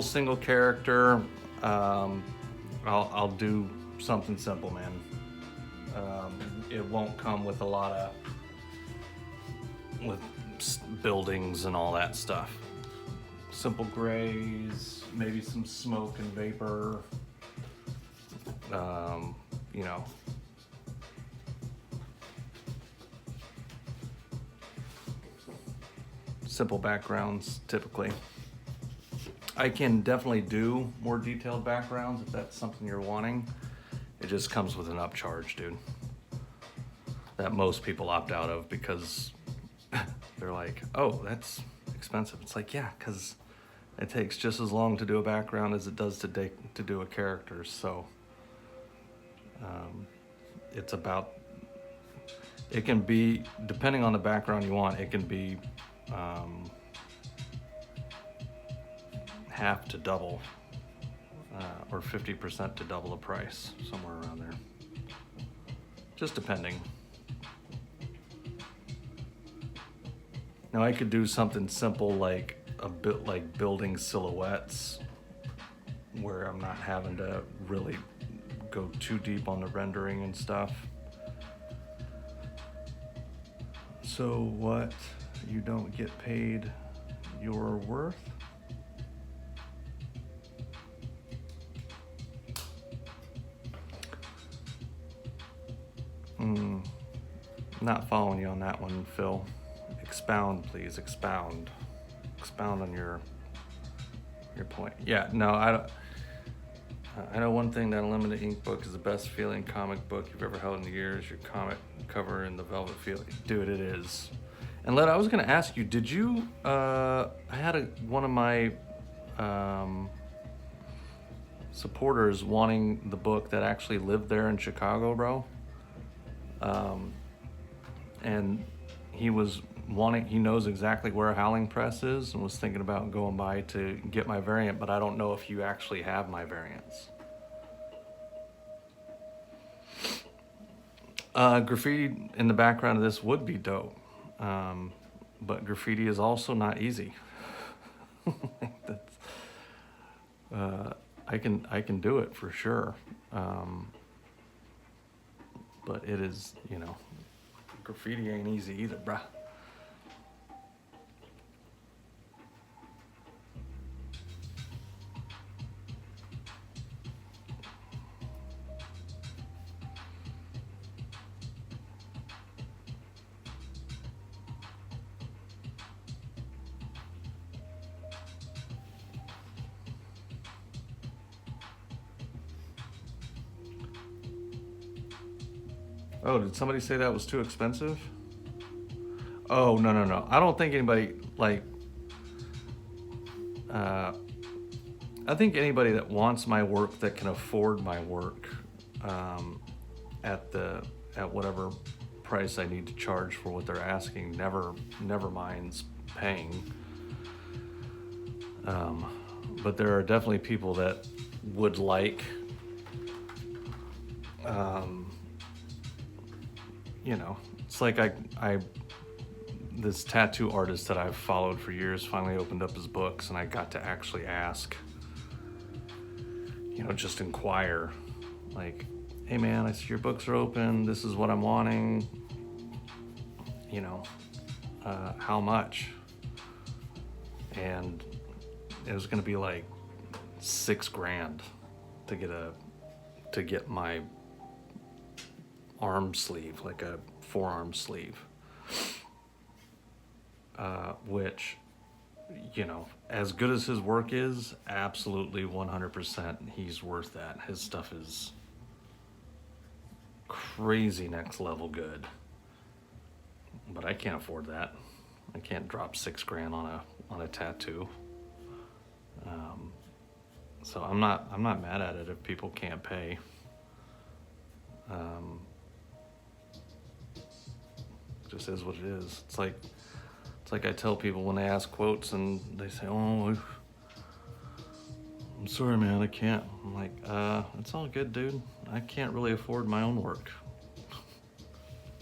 single character. I'll do something simple, man. It won't come with a lot of buildings and all that stuff. Simple grays, maybe some smoke and vapor. You know, simple backgrounds typically. I can definitely do more detailed backgrounds if that's something you're wanting. It just comes with an upcharge, dude, that most people opt out of because they're like, oh, that's expensive. It's like, yeah, because it takes just as long to do a background as it does to do a character. So it's about, it can be, depending on the background you want, it can be half to double or 50% to double the price, somewhere around there, just depending. Now I could do something simple like a bit like building silhouettes where I'm not having to really go too deep on the rendering and stuff. So what, you don't get paid your worth? Not following you on that one, Phil. Expound, please. Expound on your point. Yeah, no, I don't. I know one thing, that Unlimited Ink book is the best feeling comic book you've ever held in years. Your comic cover in the velvet feeling, dude, it is. And Led, I was gonna ask you, did you? I had one of my supporters wanting the book that actually lived there in Chicago, bro. And he was wanting, he knows exactly where Howling Press is and was thinking about going by to get my variant, but I don't know if you actually have my variants. Graffiti in the background of this would be dope, but graffiti is also not easy. I can do it for sure, but it is, you know, graffiti ain't easy either, bruh. Oh, did somebody say that was too expensive? Oh, no. I don't think anybody, like, I think anybody that wants my work, that can afford my work, at whatever price I need to charge for what they're asking, never minds paying. But there are definitely people that would like, you know, it's like this tattoo artist that I've followed for years finally opened up his books, and I got to actually ask, you know, just inquire, like, hey man, I see your books are open, this is what I'm wanting, you know, how much? And it was gonna be like $6,000 to get my arm sleeve, like a forearm sleeve, which, you know, as good as his work is, absolutely 100% he's worth that. His stuff is crazy next level good, but I can't afford that. I can't drop $6,000 on a tattoo. So I'm not mad at it if people can't pay. Just is what it is. It's like I tell people when they ask quotes and they say, "Oh, I'm sorry, man, I can't." I'm like, it's all good, dude. I can't really afford my own work.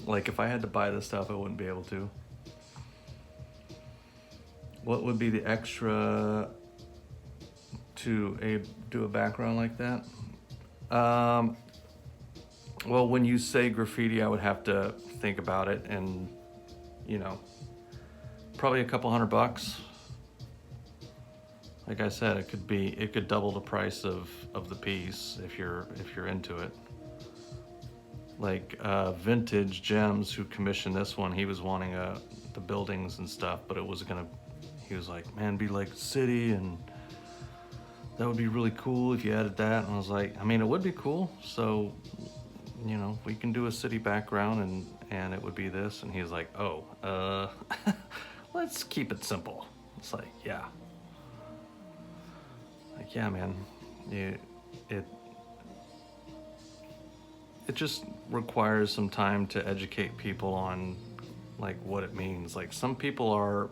Like, if I had to buy this stuff, I wouldn't be able to. What would be the extra to do a background like that? Well, when you say graffiti, I would have to think about it, and you know, probably a couple $100. Like I said, it could double the price of the piece if you're into it. Like Vintage Gems, who commissioned this one, he was wanting the buildings and stuff, but he was like, man, be like city, and that would be really cool if you added that. And I was like, I mean, it would be cool. So, you know, we can do a city background and it would be this. And he's like, oh, let's keep it simple. It's like, yeah. Like, yeah, man, it just requires some time to educate people on like what it means. Like some people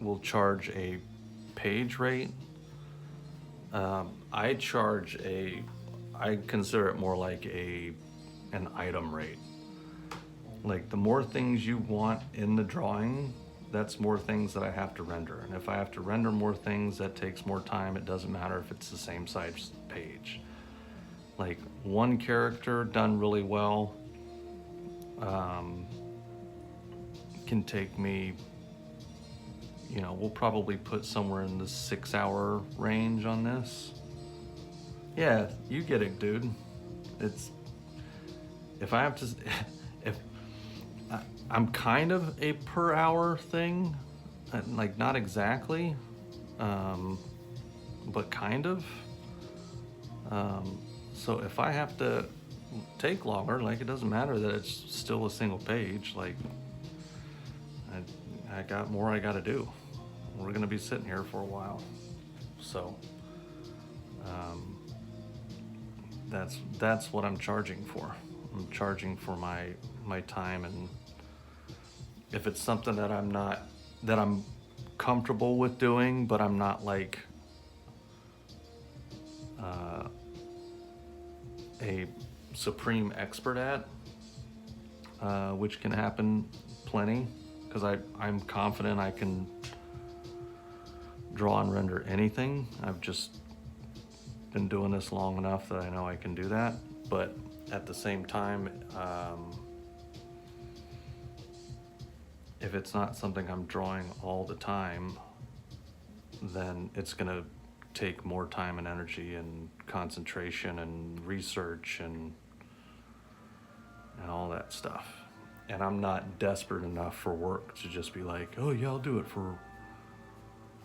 will charge a page rate. I consider it more like an item rate. Like the more things you want in the drawing, that's more things that I have to render. And if I have to render more things, that takes more time. It doesn't matter if it's the same size page. Like one character done really well can take me, you know, we'll probably put somewhere in the 6-hour range on this. Yeah, you get it, dude. I'm kind of a per hour thing, like not exactly, but kind of. So if I have to take longer, like it doesn't matter that it's still a single page, like I got more I gotta do. We're gonna be sitting here for a while. So that's what I'm charging for. I'm charging for my time, and if it's something that I'm comfortable with doing, but I'm not like a supreme expert at, which can happen plenty, because I'm confident I can draw and render anything. I've just been doing this long enough that I know I can do that. But at the same time, if it's not something I'm drawing all the time, then it's gonna take more time and energy and concentration and research and all that stuff. And I'm not desperate enough for work to just be like, oh yeah, I'll do it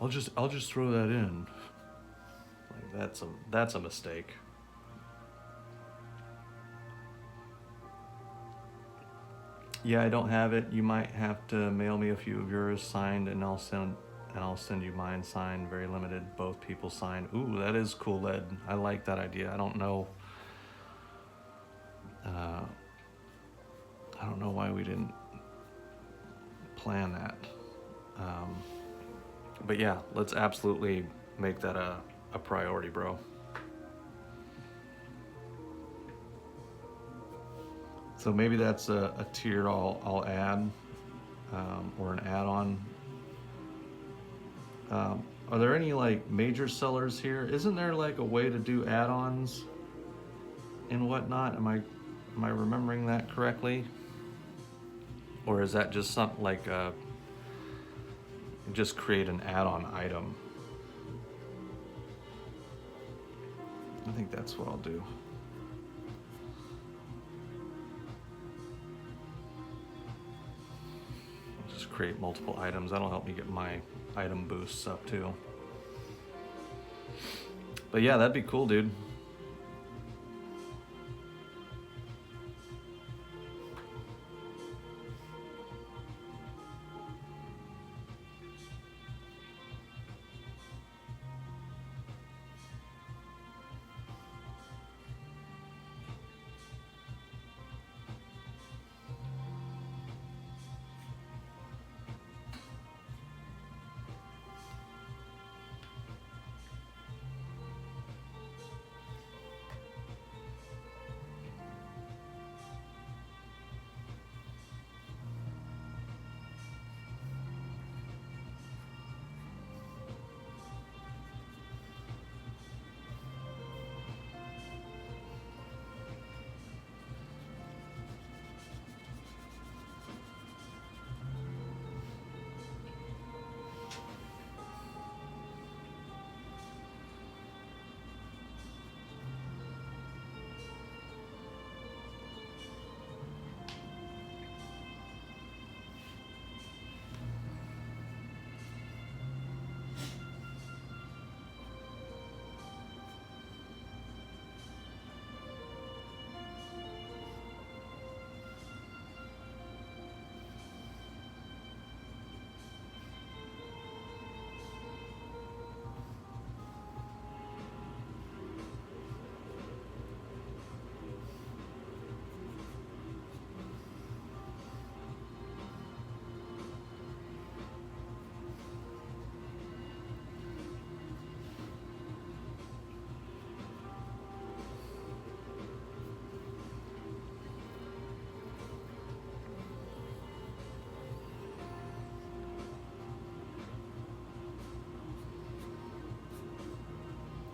I'll just throw that in. Like that's a mistake. Yeah, I don't have it. You might have to mail me a few of yours signed, and I'll send you mine signed, very limited, both people signed. Ooh, that is cool, Led. I like that idea. I don't know why we didn't plan that. But yeah, let's absolutely make that a priority, bro. So maybe that's a tier I'll add, or an add-on. Are there any like major sellers here? Isn't there like a way to do add-ons and whatnot? Am I remembering that correctly? Or is that just something like just create an add-on item? I think that's what I'll do. Just create multiple items. That'll help me get my item boosts up too. But yeah, that'd be cool, dude.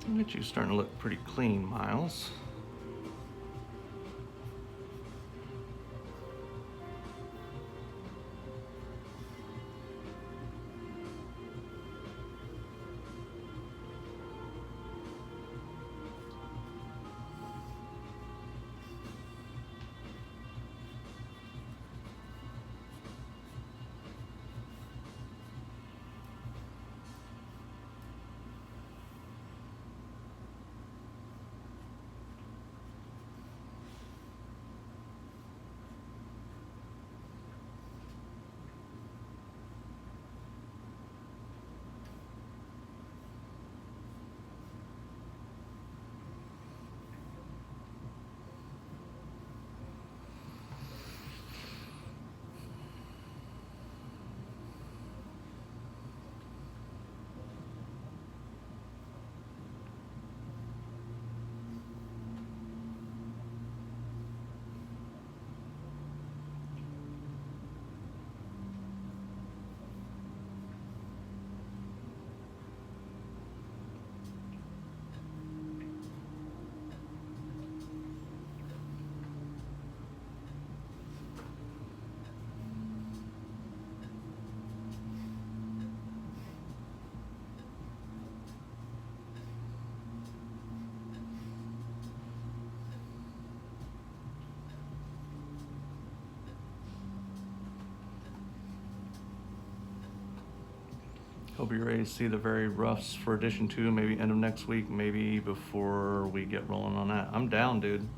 Look at you starting to look pretty clean, Miles. Hope you're ready to see the very roughs for edition 2, maybe end of next week, maybe before we get rolling on that. I'm down, dude.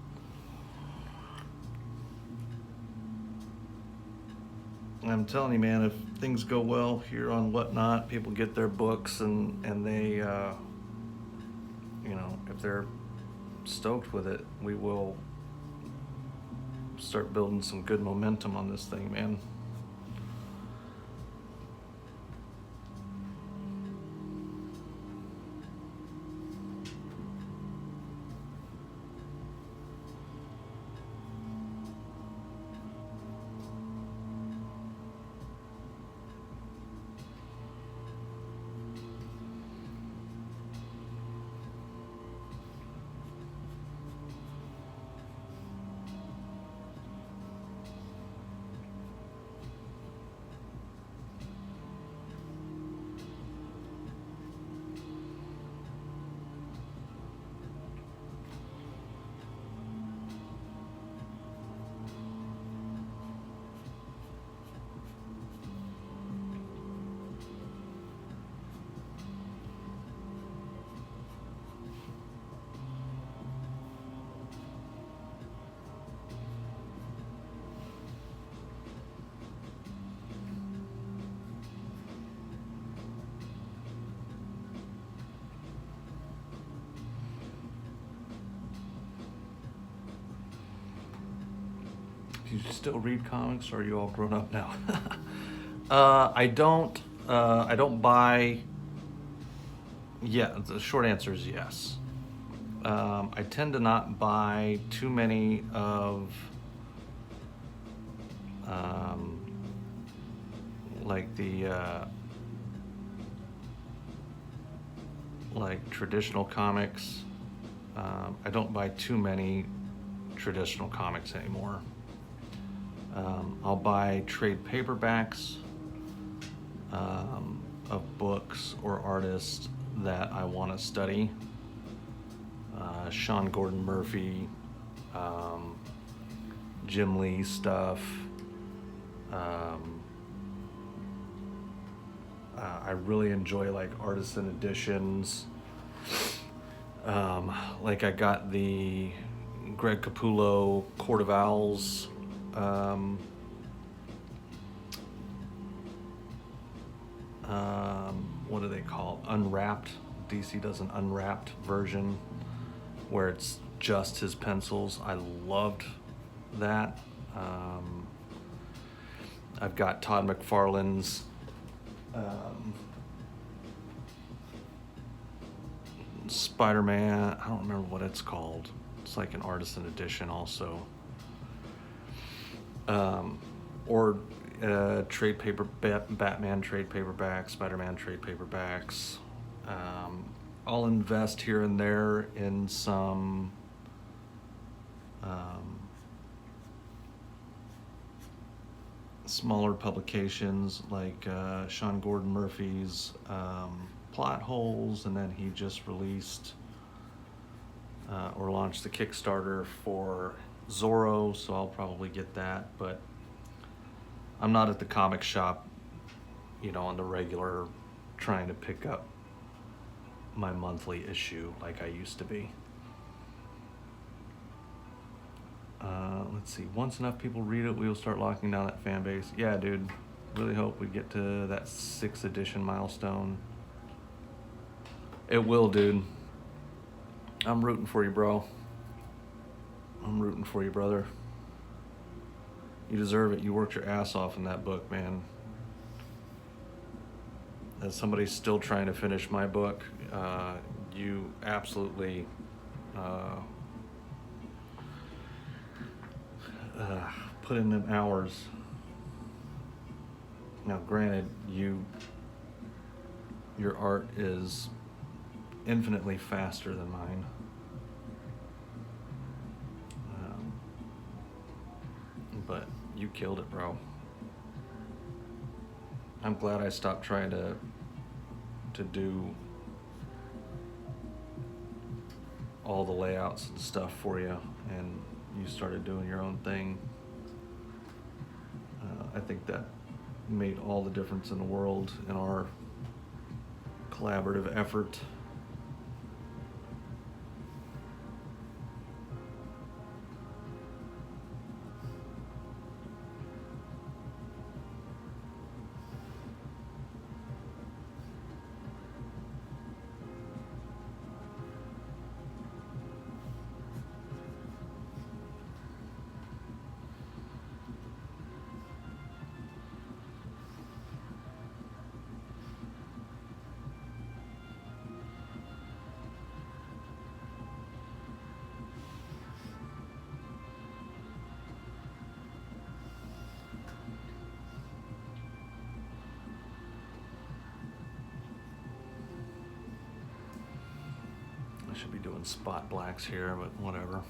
I'm telling you, man, if things go well here on Whatnot, people get their books and they, you know, if they're stoked with it, we will start building some good momentum on this thing, man. Do you still read comics, or are you all grown up now? I don't buy. Yeah, the short answer is yes. I tend to not buy too many of like the like traditional comics. I don't buy too many traditional comics anymore. I'll buy trade paperbacks of books or artists that I want to study. Sean Gordon Murphy, Jim Lee stuff. I really enjoy like artisan editions. Like I got the Greg Capullo Court of Owls. What do they call it? Unwrapped. DC does an unwrapped version where it's just his pencils. I loved that. I've got Todd McFarlane's Spider-Man. I don't remember what it's called. It's like an artisan edition also. Or trade paper, Batman trade paperbacks, Spider-Man trade paperbacks. I'll invest here and there in some smaller publications like Sean Gordon Murphy's Plot Holes, and then he just released or launched the Kickstarter for Zorro, so I'll probably get that. But I'm not at the comic shop, you know, on the regular trying to pick up my monthly issue like I used to be. Let's see, once enough people read it, we will start locking down that fan base. Yeah, dude, really hope we get to that 6th edition milestone. It will, dude. I'm rooting for you, bro. I'm rooting for you, brother. You deserve it. You worked your ass off in that book, man. As somebody still trying to finish my book, you absolutely put in them hours. Now, granted, your art is infinitely faster than mine. But you killed it, bro. I'm glad I stopped trying to do all the layouts and stuff for you, and you started doing your own thing. I think that made all the difference in the world in our collaborative effort. I should be doing spot blacks here, but whatever.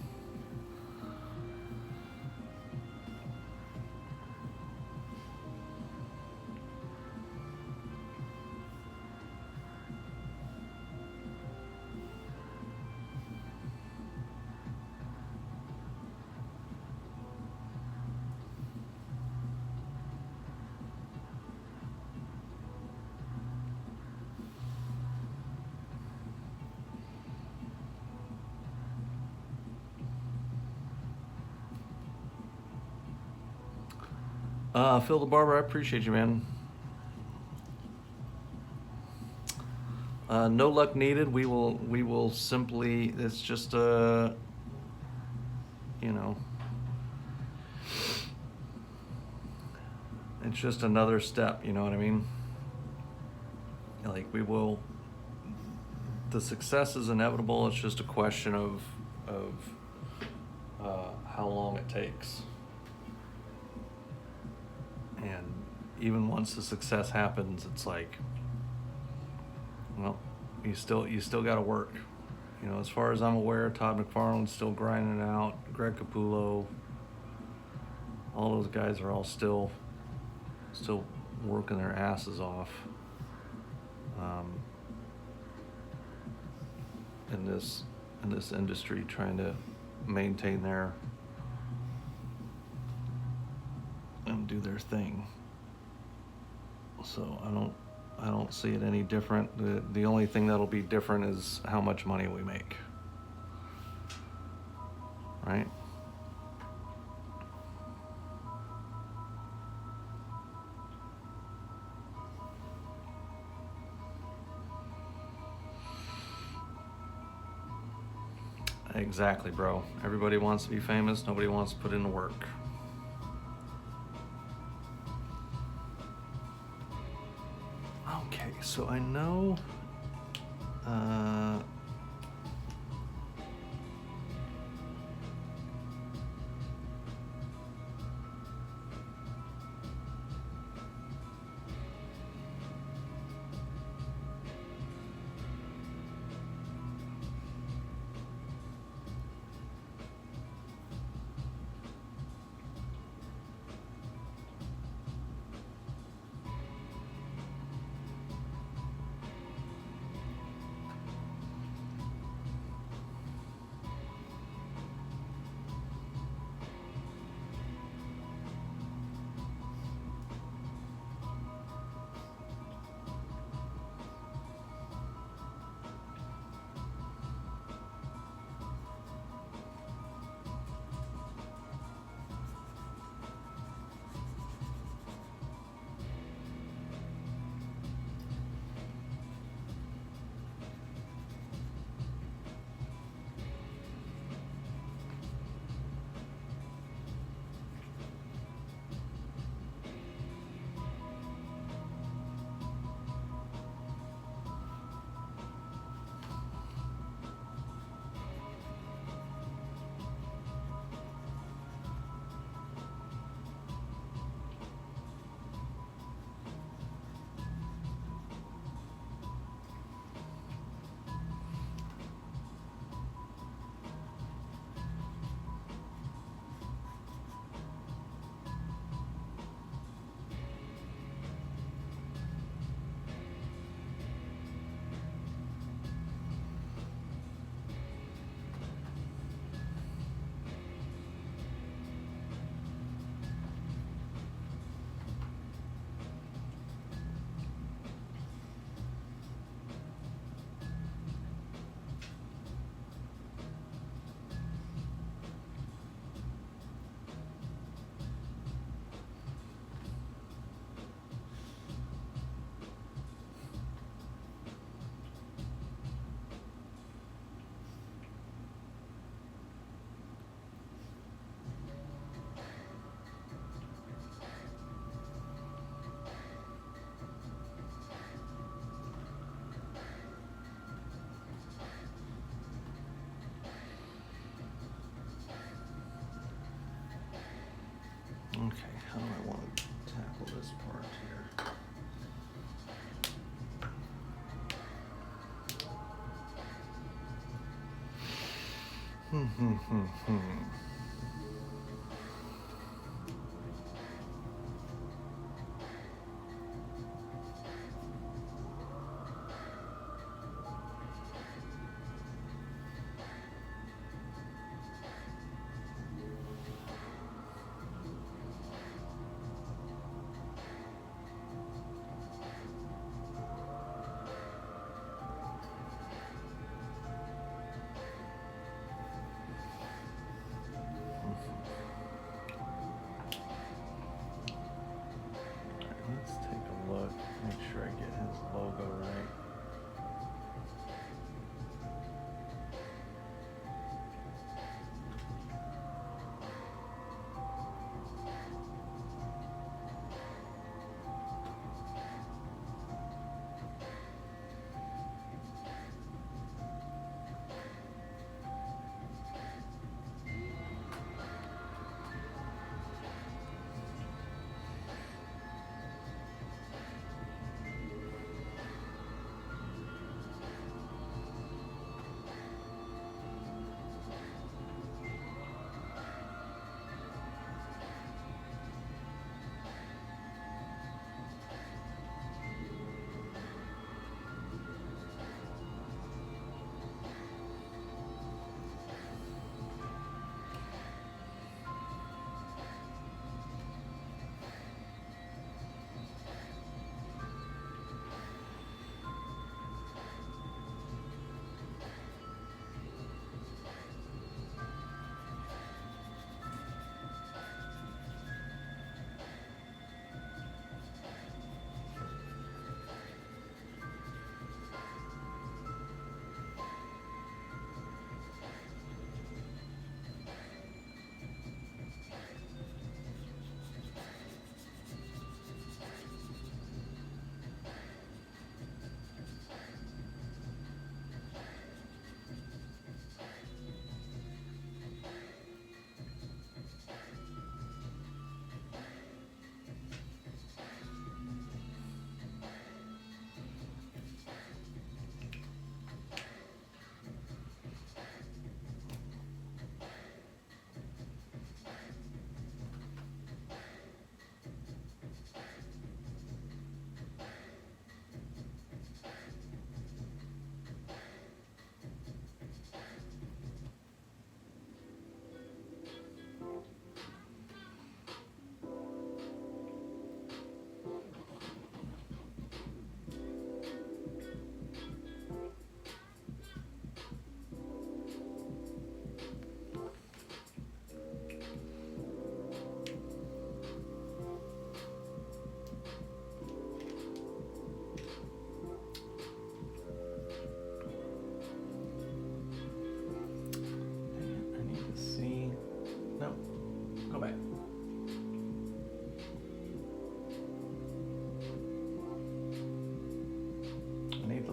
Phil the Barber, I appreciate you, man. No luck needed. We will simply, it's just you know, it's just another step, you know what I mean? Like, the success is inevitable. It's just a question of how long it takes. And even once the success happens, it's like, well, you still got to work. You know, as far as I'm aware, Todd McFarlane's still grinding it out. Greg Capullo, all those guys are all still working their asses off in this industry, trying to maintain and do their thing. So I don't see it any different. The only thing that'll be different is how much money we make. Right? Exactly, bro. Everybody wants to be famous. Nobody wants to put in the work. Okay, so I know Okay, how do I want to tackle this part here? Let's take a look, make sure I get his logo right.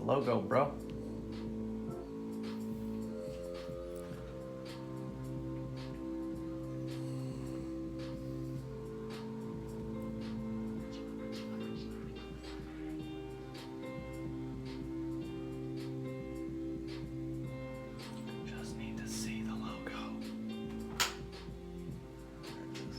Logo, bro. Just need to see the logo. There it is.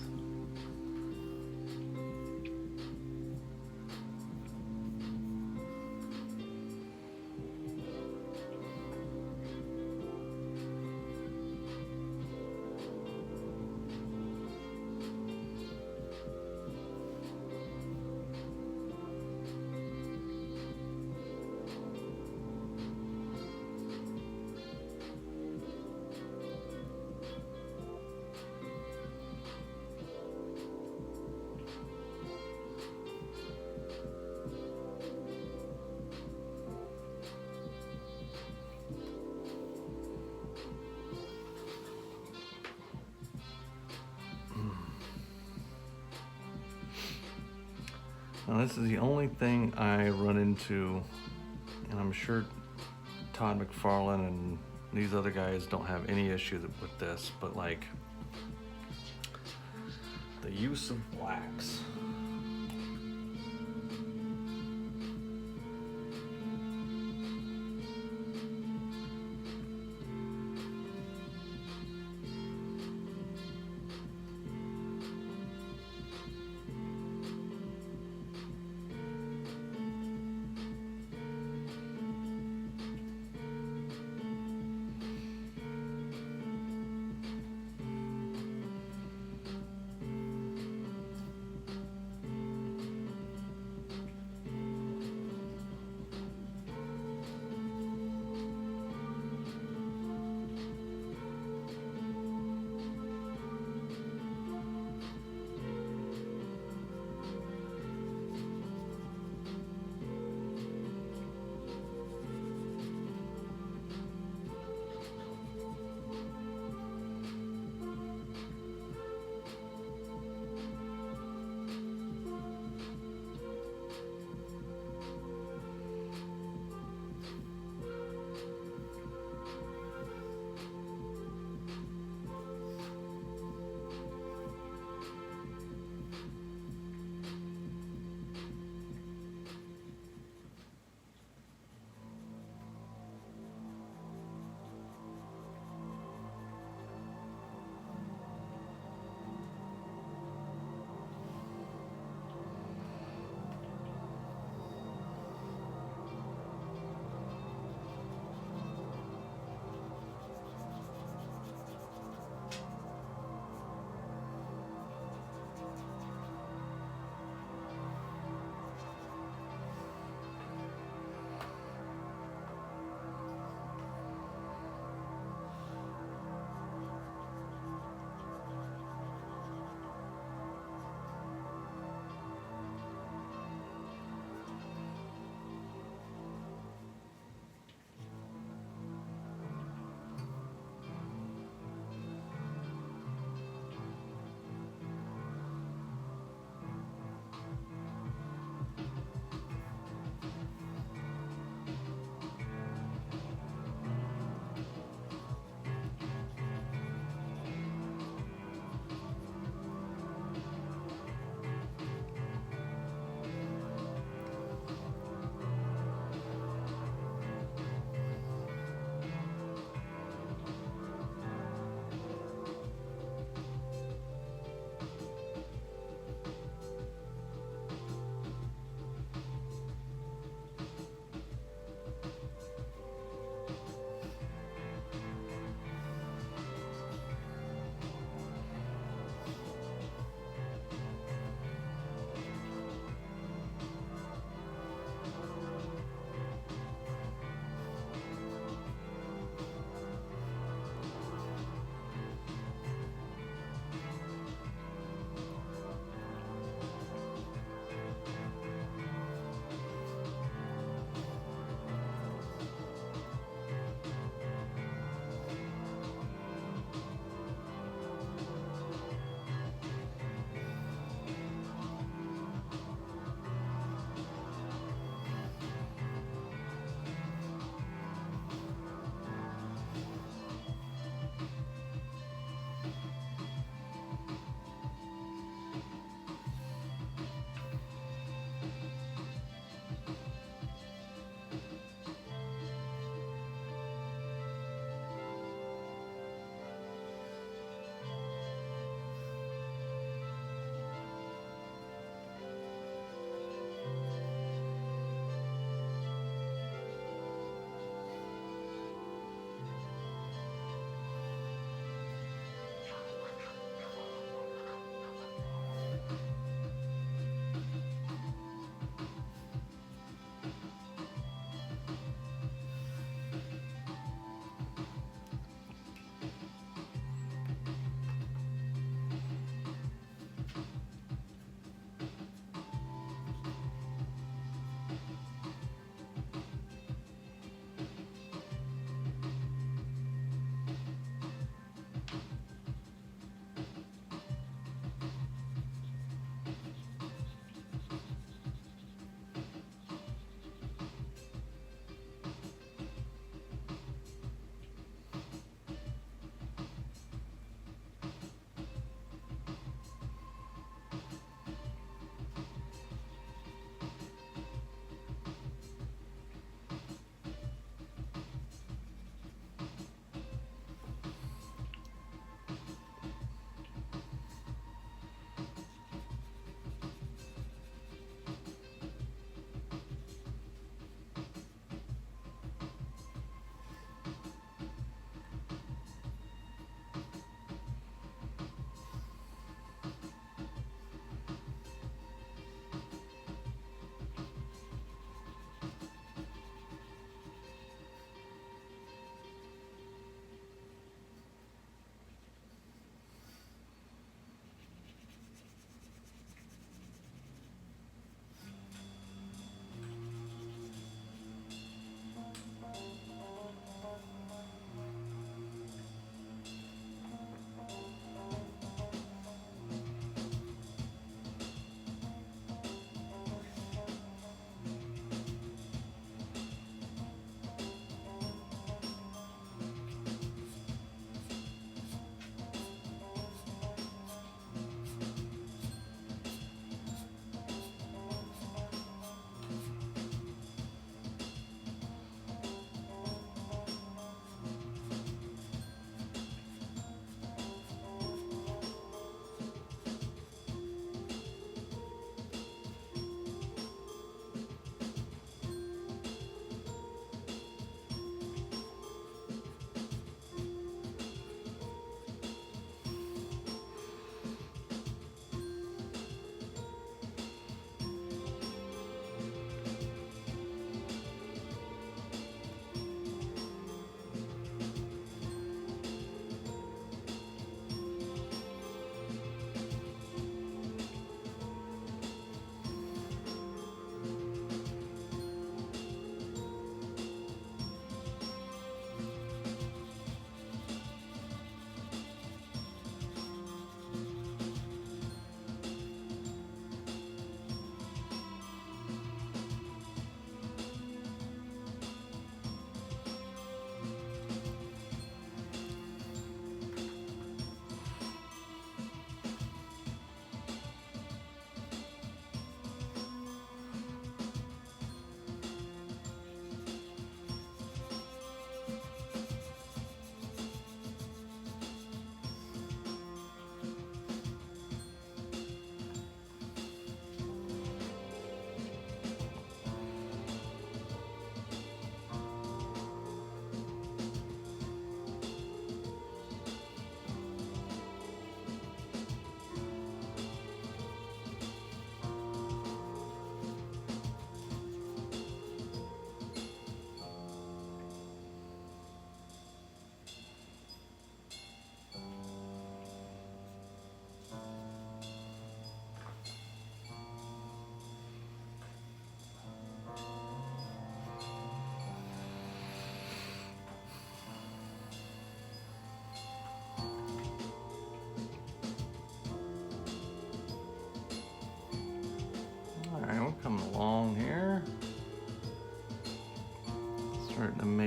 Now this is the only thing I run into, and I'm sure Todd McFarlane and these other guys don't have any issue with this, but like, The use of wax.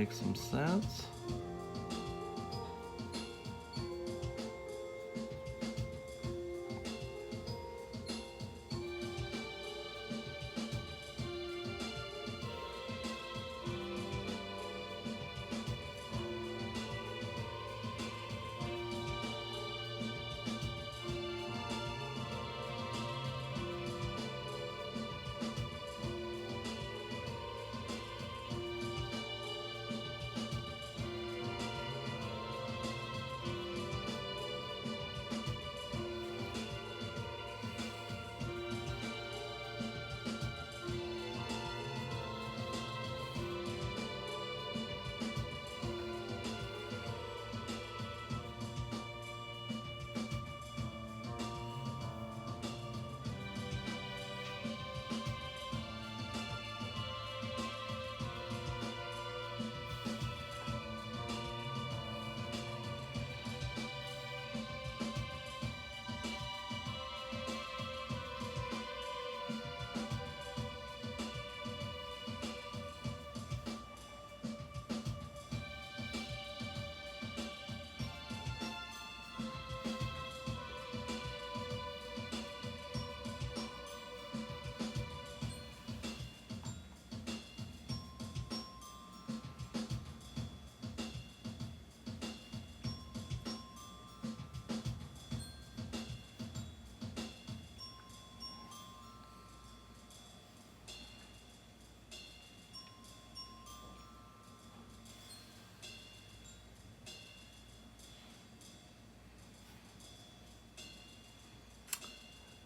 make some sense.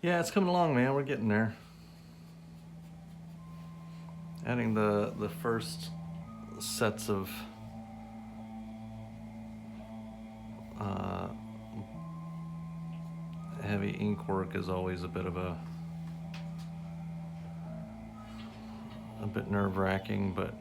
Yeah, it's coming along, man. We're getting there. Adding the first sets of heavy ink work is always a bit nerve-wracking, but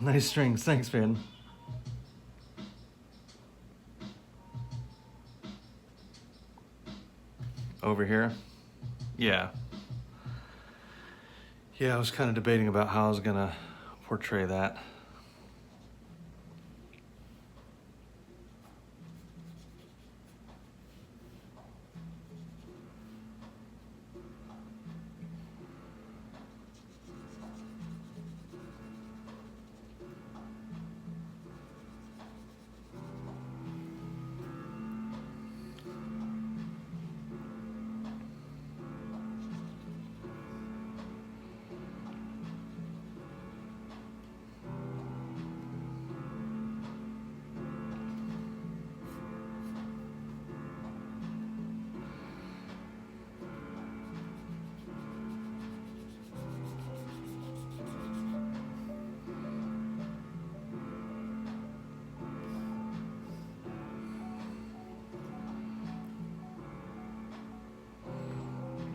nice strings. Thanks, man. over here. Yeah. Yeah, I was kind of debating about how I was gonna portray that.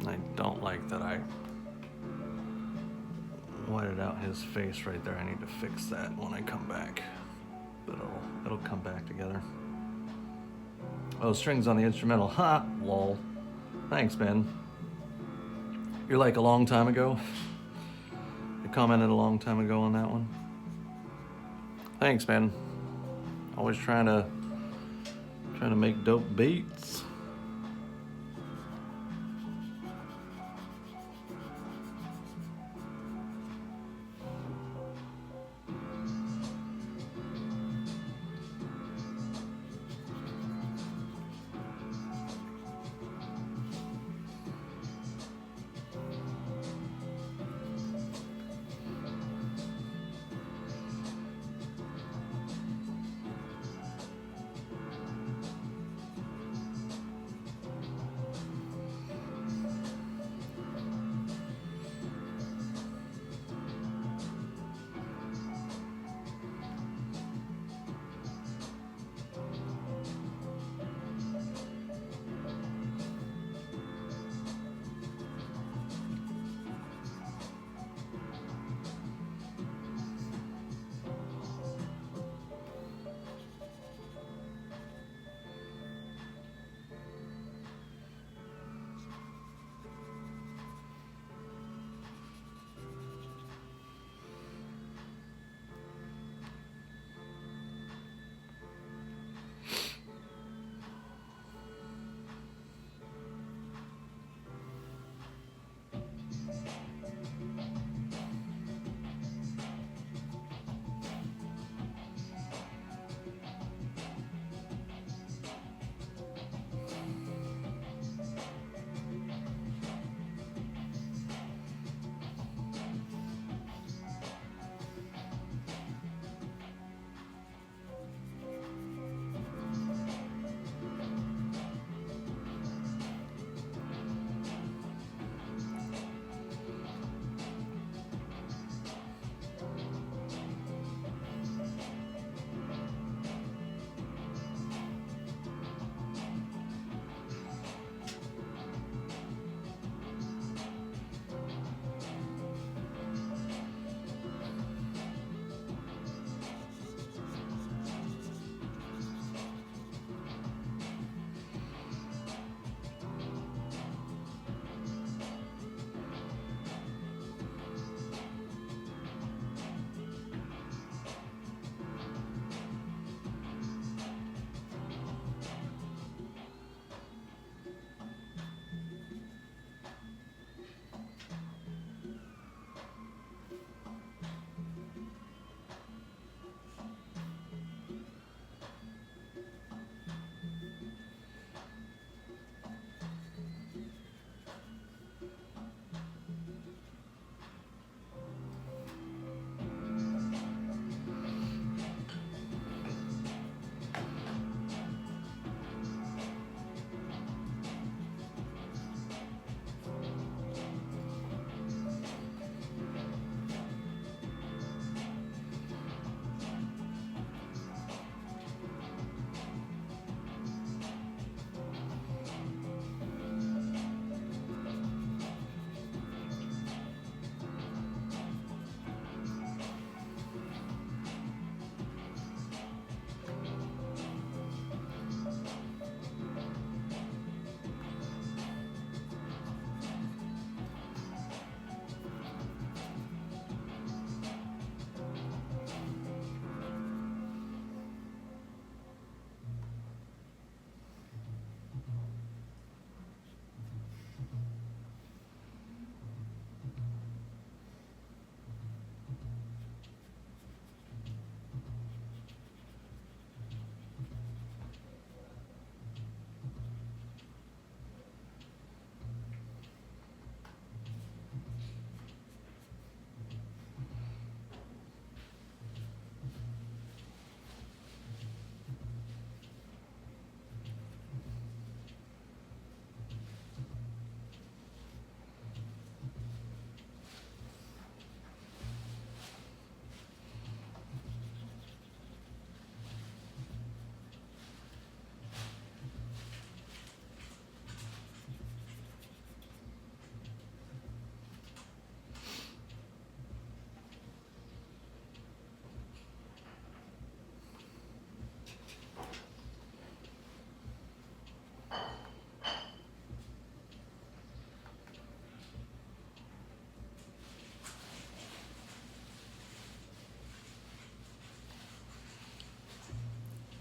I don't like that I whited out his face right there. I need to fix that when I come back. But it'll come back together. Oh, strings on the instrumental. Ha! Lol. Thanks, Ben. You're like a long time ago. I commented a long time ago on that one. Thanks, man. Always trying to make dope beats.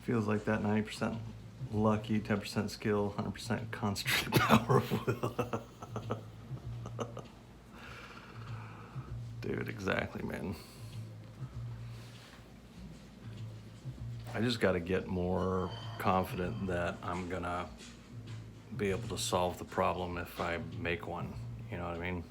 Feels like that 90% lucky, 10% skill, 100% concentrated power of will. Dude, exactly, man. I just got to get more confident that I'm gonna be able to solve the problem if I make one. You know what I mean?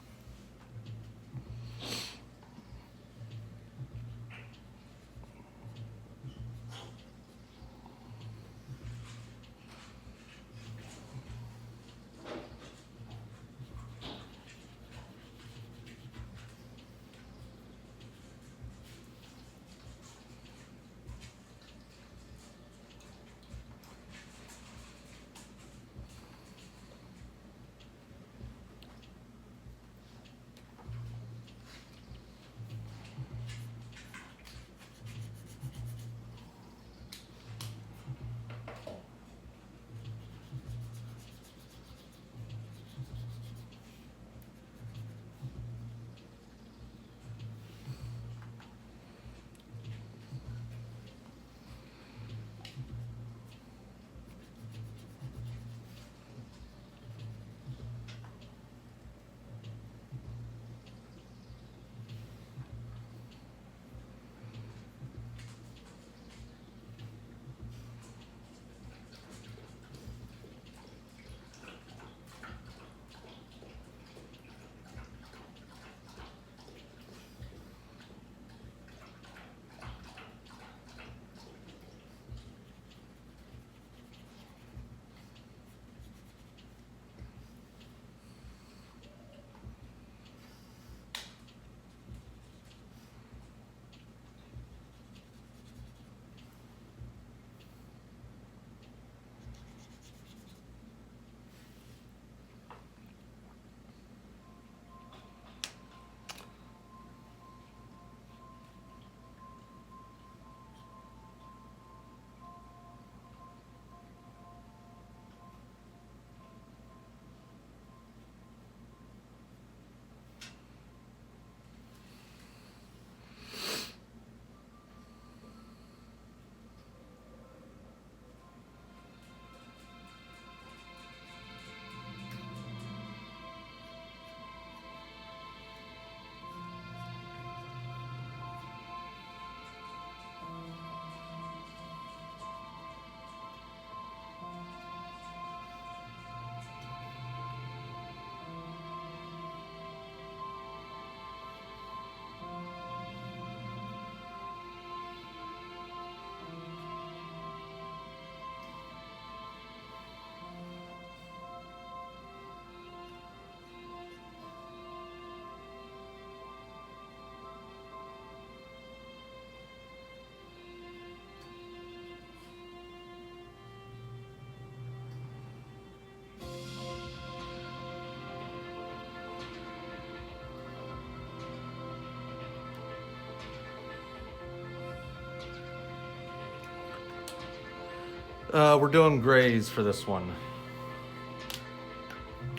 We're doing grays for this one,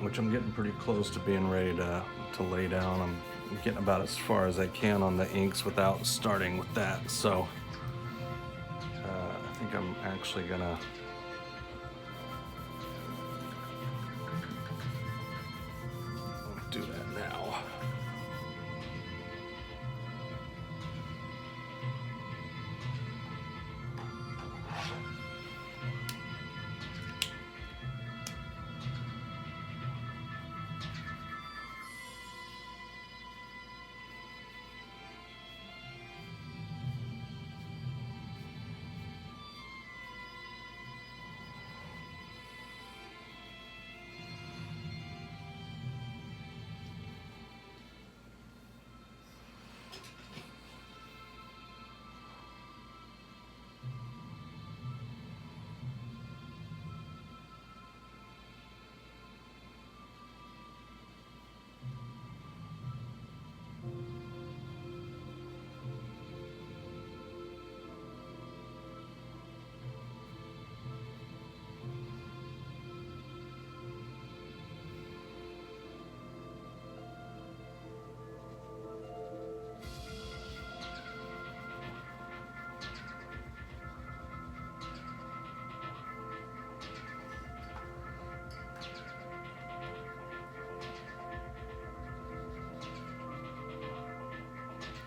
which I'm getting pretty close to being ready to lay down. I'm getting about as far as I can on the inks without starting with that. So I think I'm actually gonna do that now.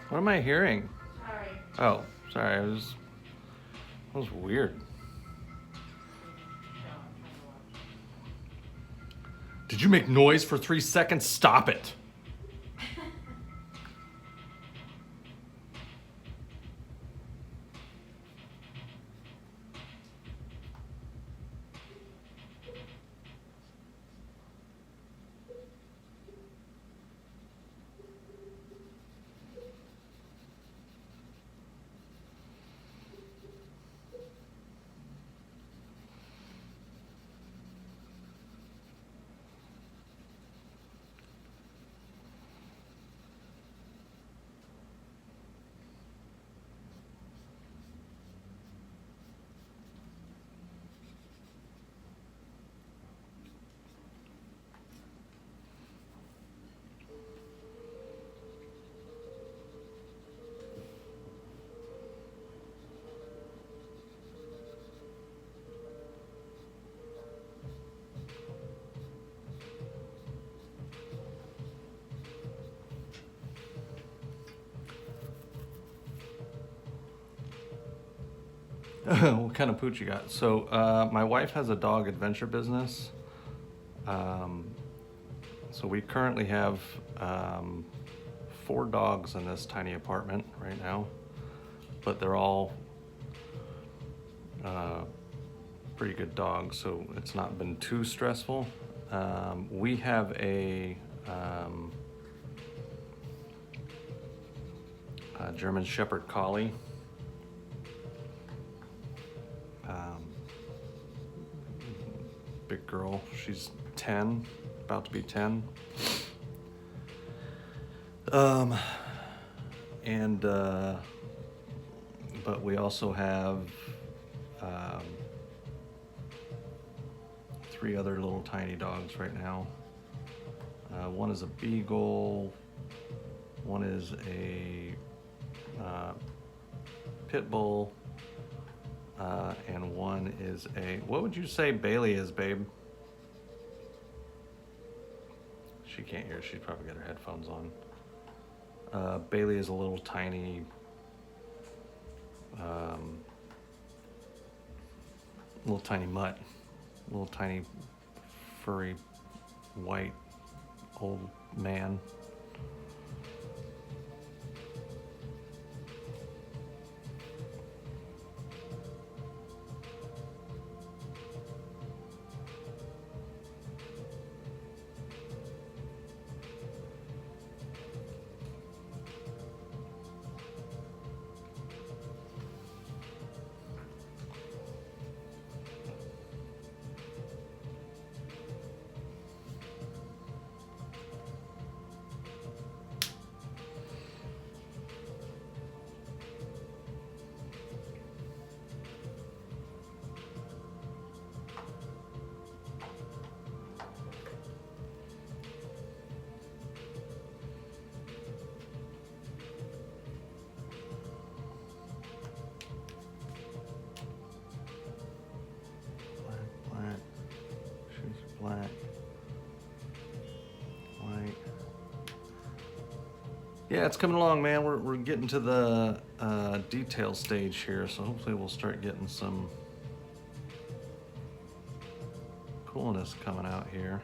What am I hearing?
Sorry.
Oh, sorry. That was weird.
No, I'm trying to watch.
Did you make noise for 3 seconds? Stop it. What kind of pooch you got? So my wife has a dog adventure business. So we currently have 4 dogs in this tiny apartment right now, but they're all pretty good dogs, so it's not been too stressful. We have a German Shepherd Collie. Big girl. She's 10, about to be 10. But we also have 3 other little tiny dogs right now. One is a beagle, one is a pit bull, and one is a, what would you say Bailey is, babe? She can't hear, she's probably got her headphones on. Bailey is a little tiny, mutt, little tiny furry white old man. Black, white. Yeah, it's coming along, man. We're getting to the detail stage here, so hopefully we'll start getting some coolness coming out here.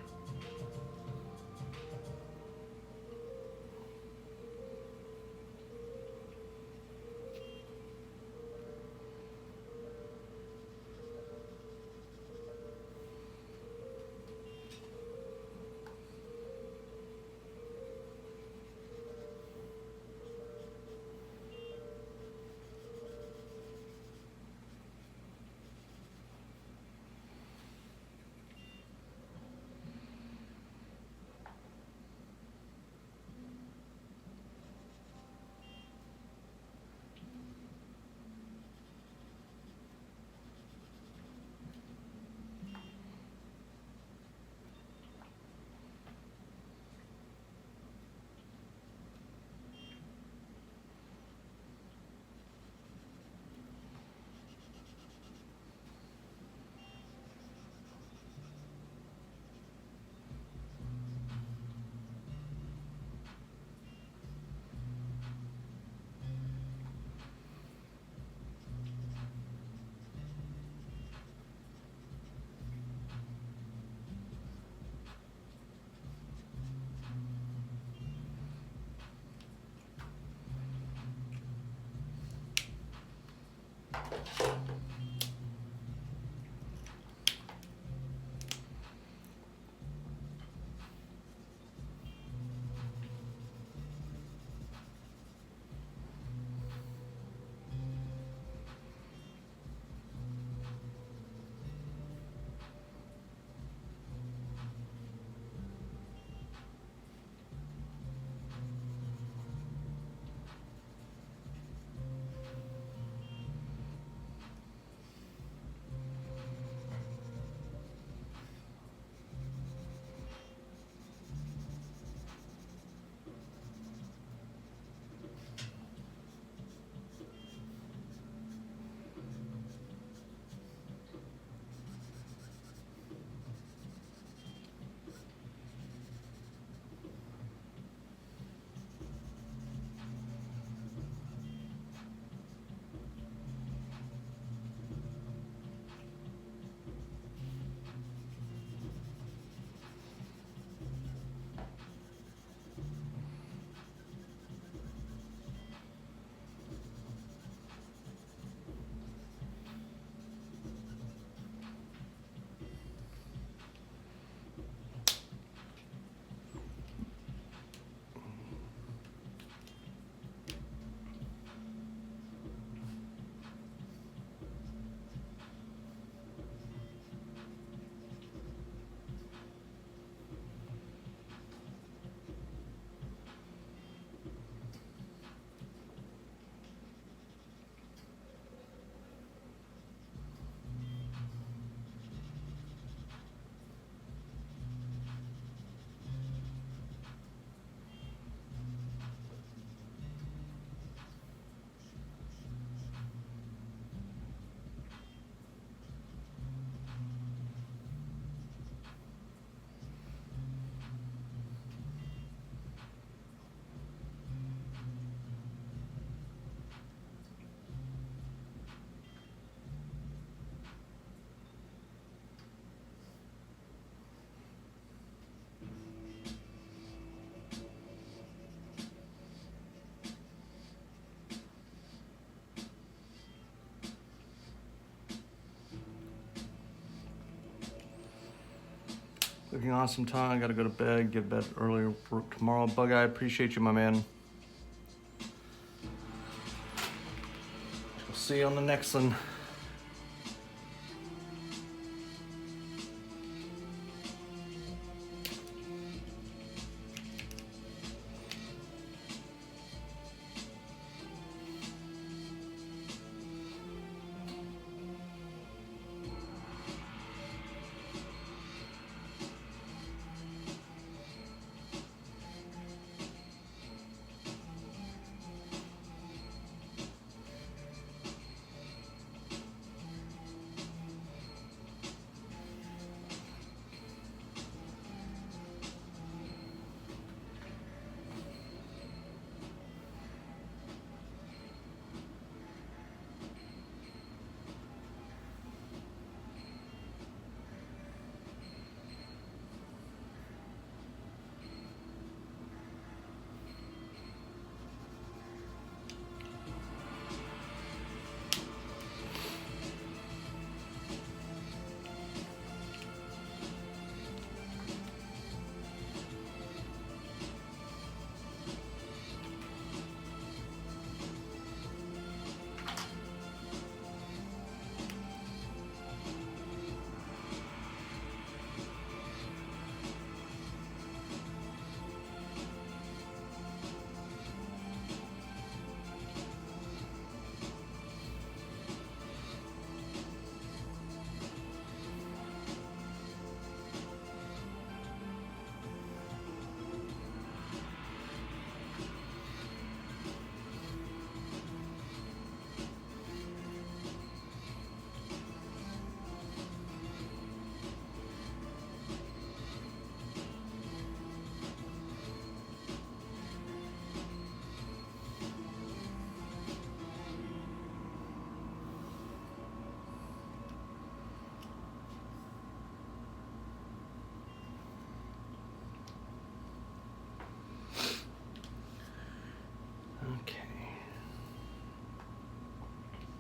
Looking awesome, Todd. I gotta go to bed, get to bed earlier for tomorrow. Bug Eye, appreciate you, my man. We'll see you on the next one.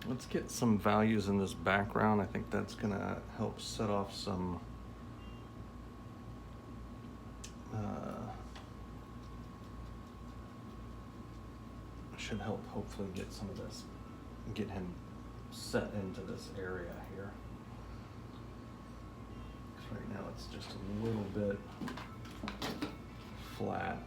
Let's get some values in this background. I think that's gonna help set off some should help hopefully get some of this, get him set into this area here. 'Cause right now it's just a little bit flat.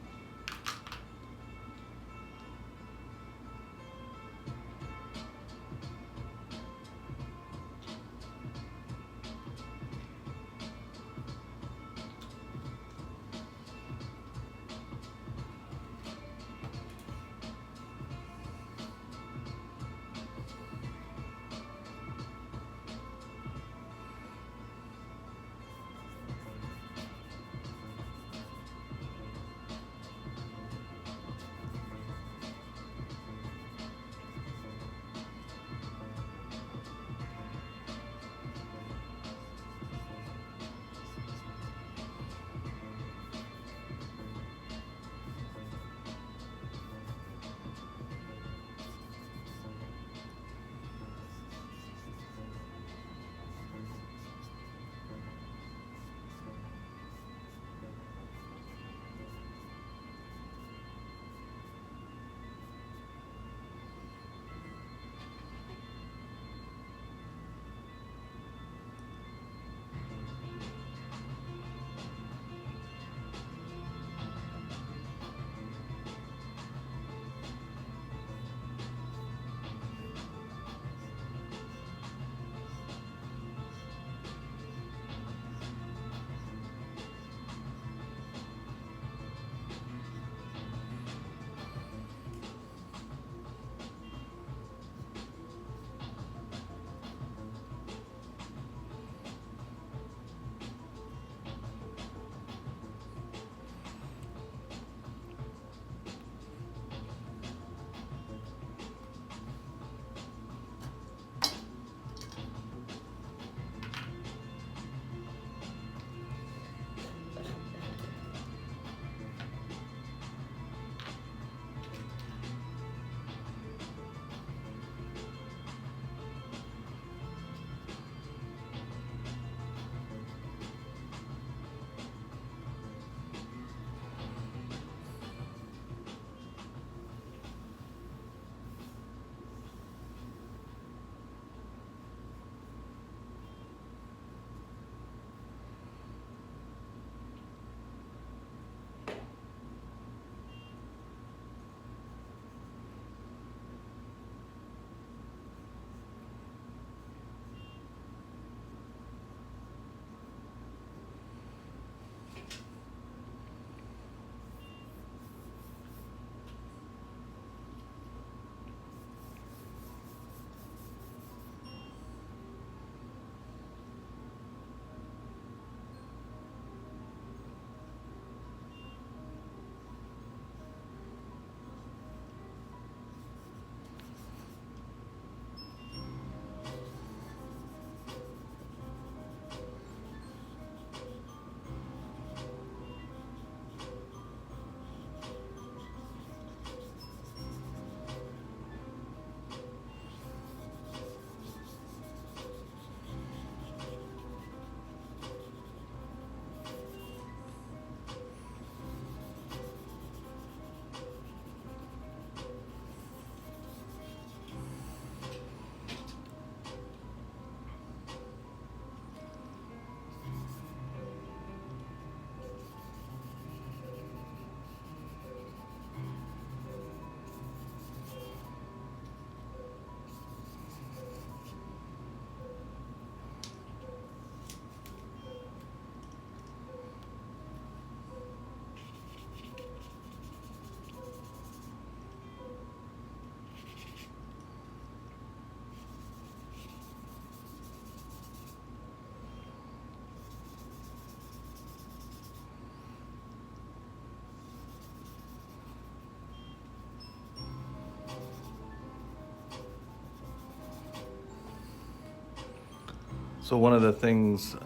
So one of the things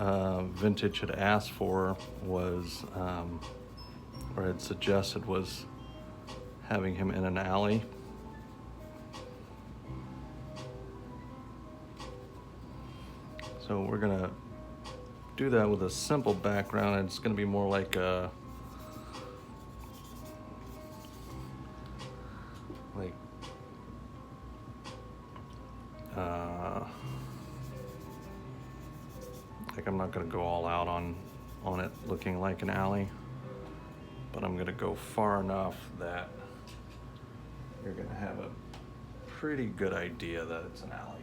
Vintage had asked for was, or had suggested, was having him in an alley. So we're gonna do that with a simple background. It's gonna be more like a like I'm not gonna go all out on it looking like an alley, but I'm gonna go far enough that you're gonna have a pretty good idea that it's an alley.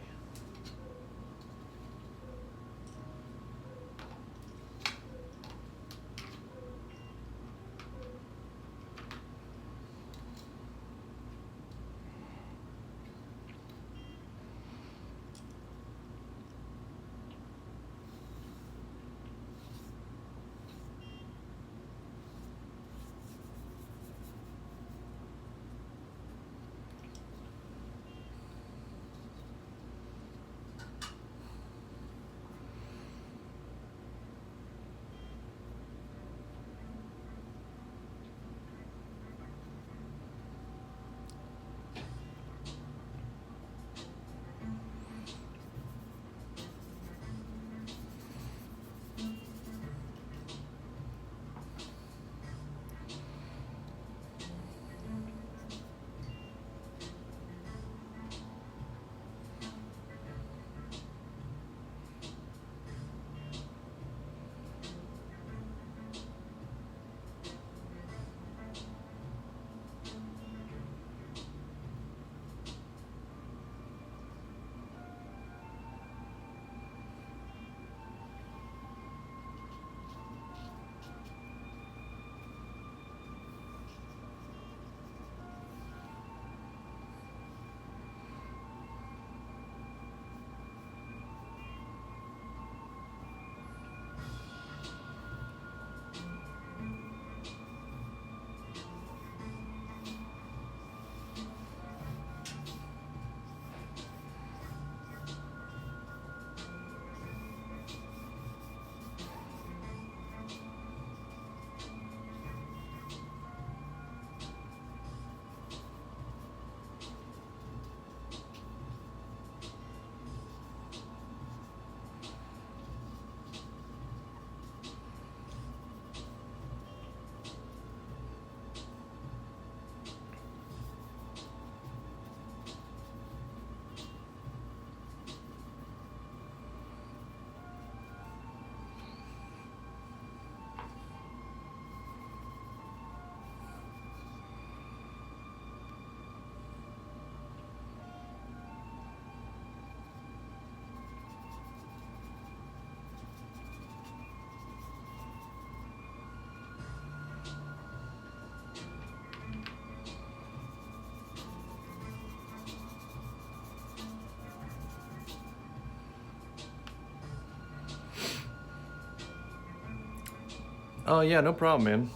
Oh yeah, no problem, man.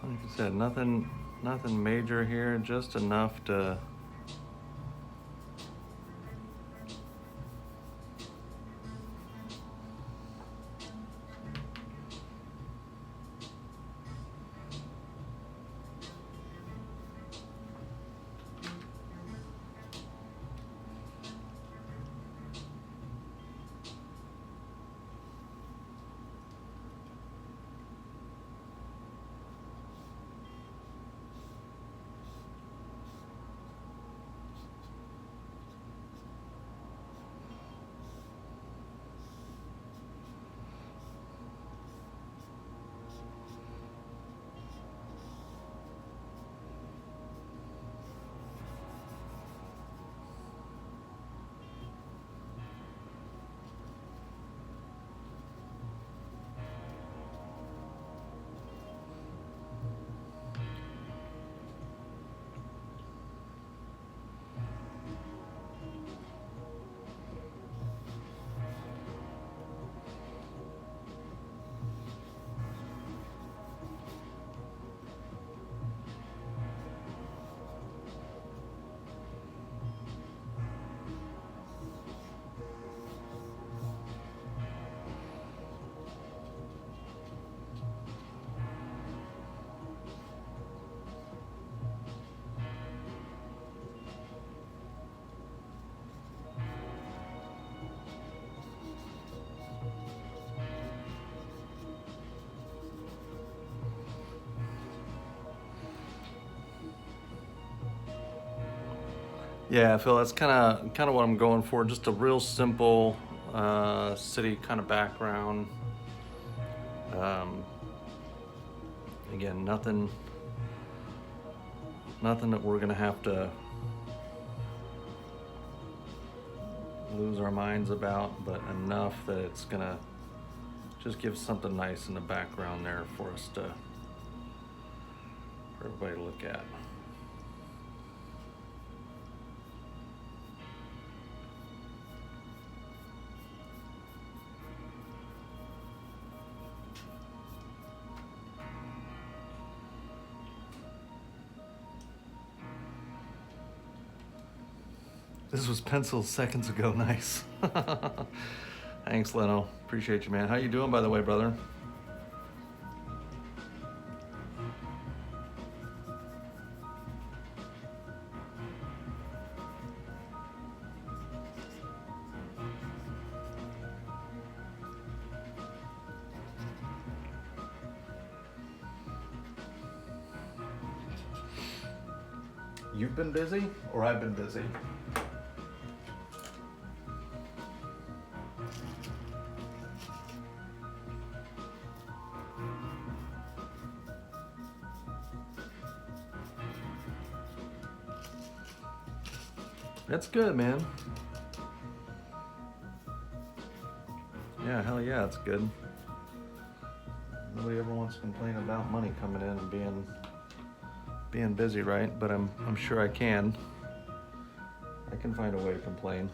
Like I said, nothing major here, just enough to Yeah, Phil, that's kind of what I'm going for. Just a real simple city kind of background. Again, nothing that we're gonna have to lose our minds about, but enough that it's gonna just give something nice in the background there for us to, for everybody to look at. This was penciled seconds ago. Nice. Thanks, Leno. Appreciate you, man. How you doing, by the way, brother? You've been busy, or I've been busy? That's good, man. Yeah, hell yeah, that's good. Nobody ever wants to complain about money coming in and being busy, right? But I'm sure I can. I can find a way to complain.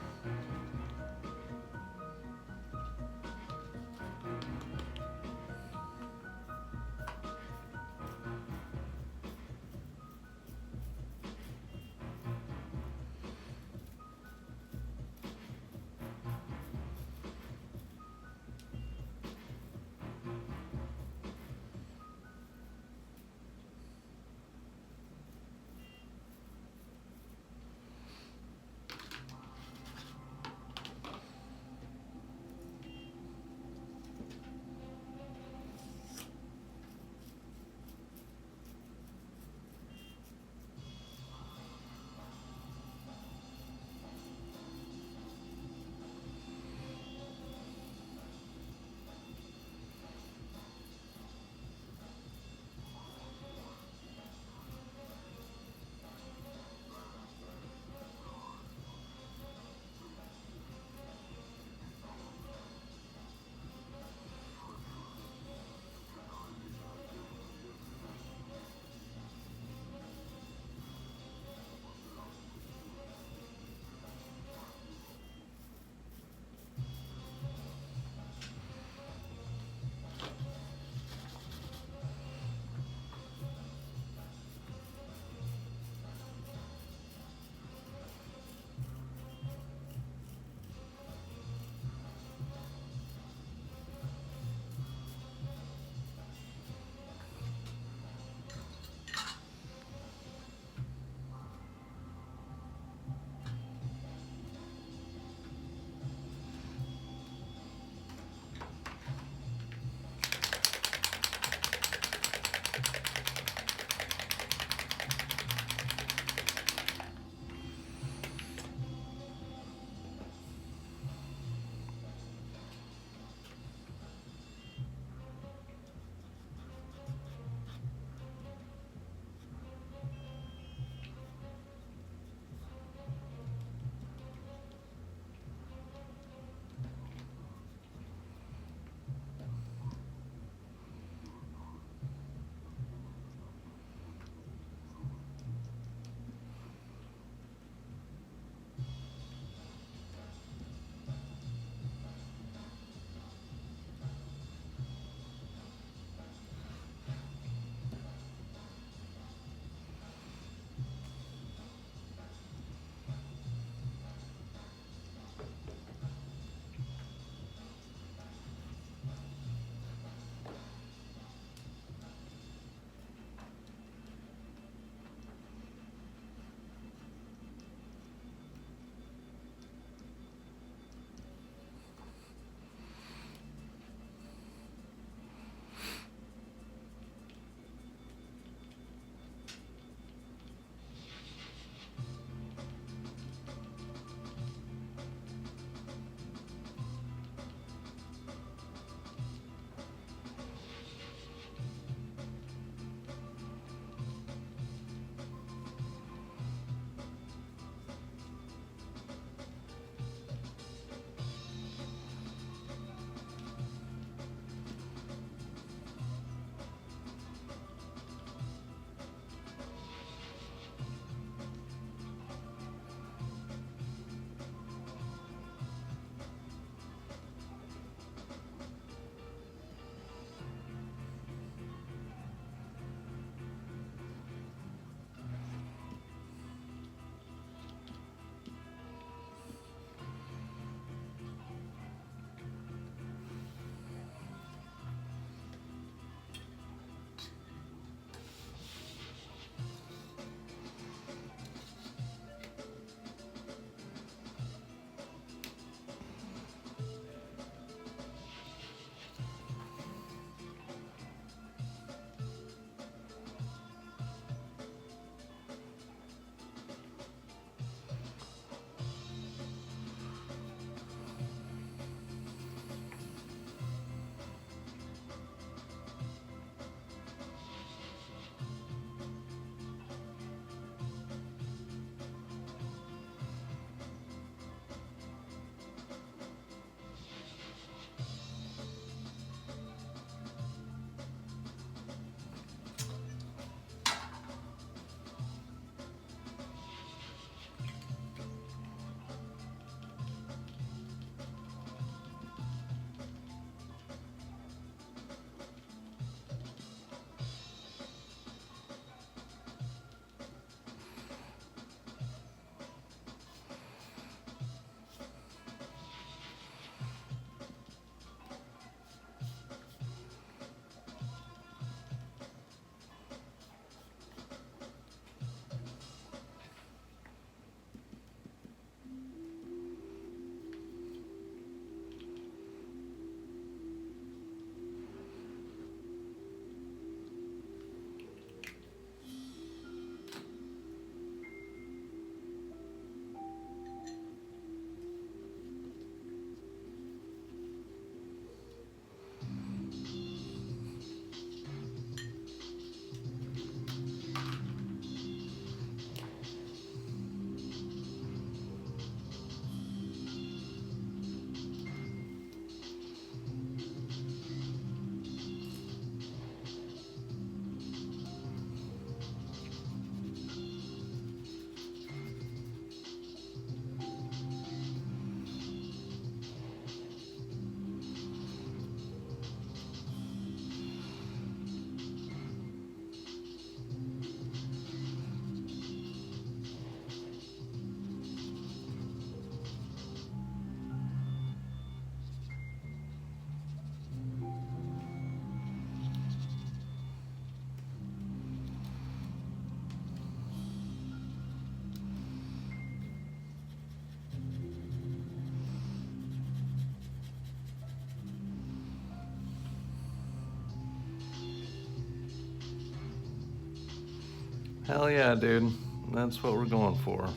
Hell yeah, dude. That's what we're going for.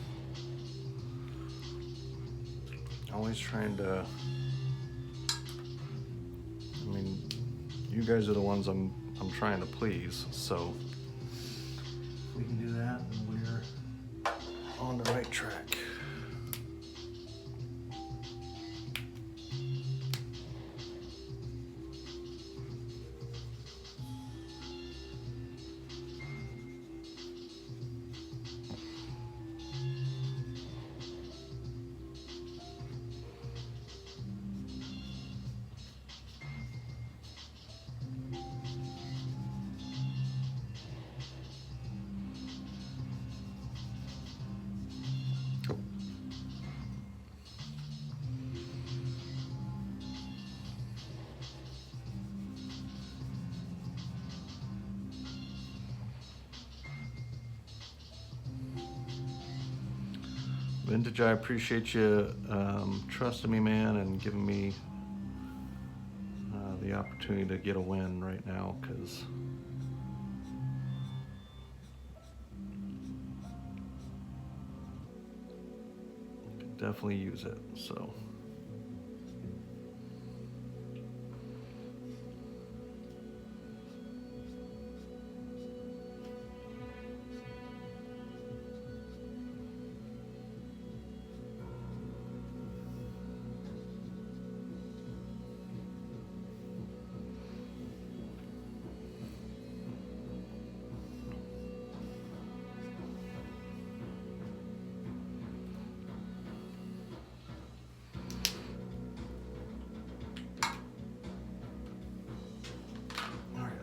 Always trying to... I mean, you guys are the ones I'm trying to please, so if we can do that, then we're on the right track. Vintage, I appreciate you trusting me, man, and giving me the opportunity to get a win right now, because could definitely use it. So.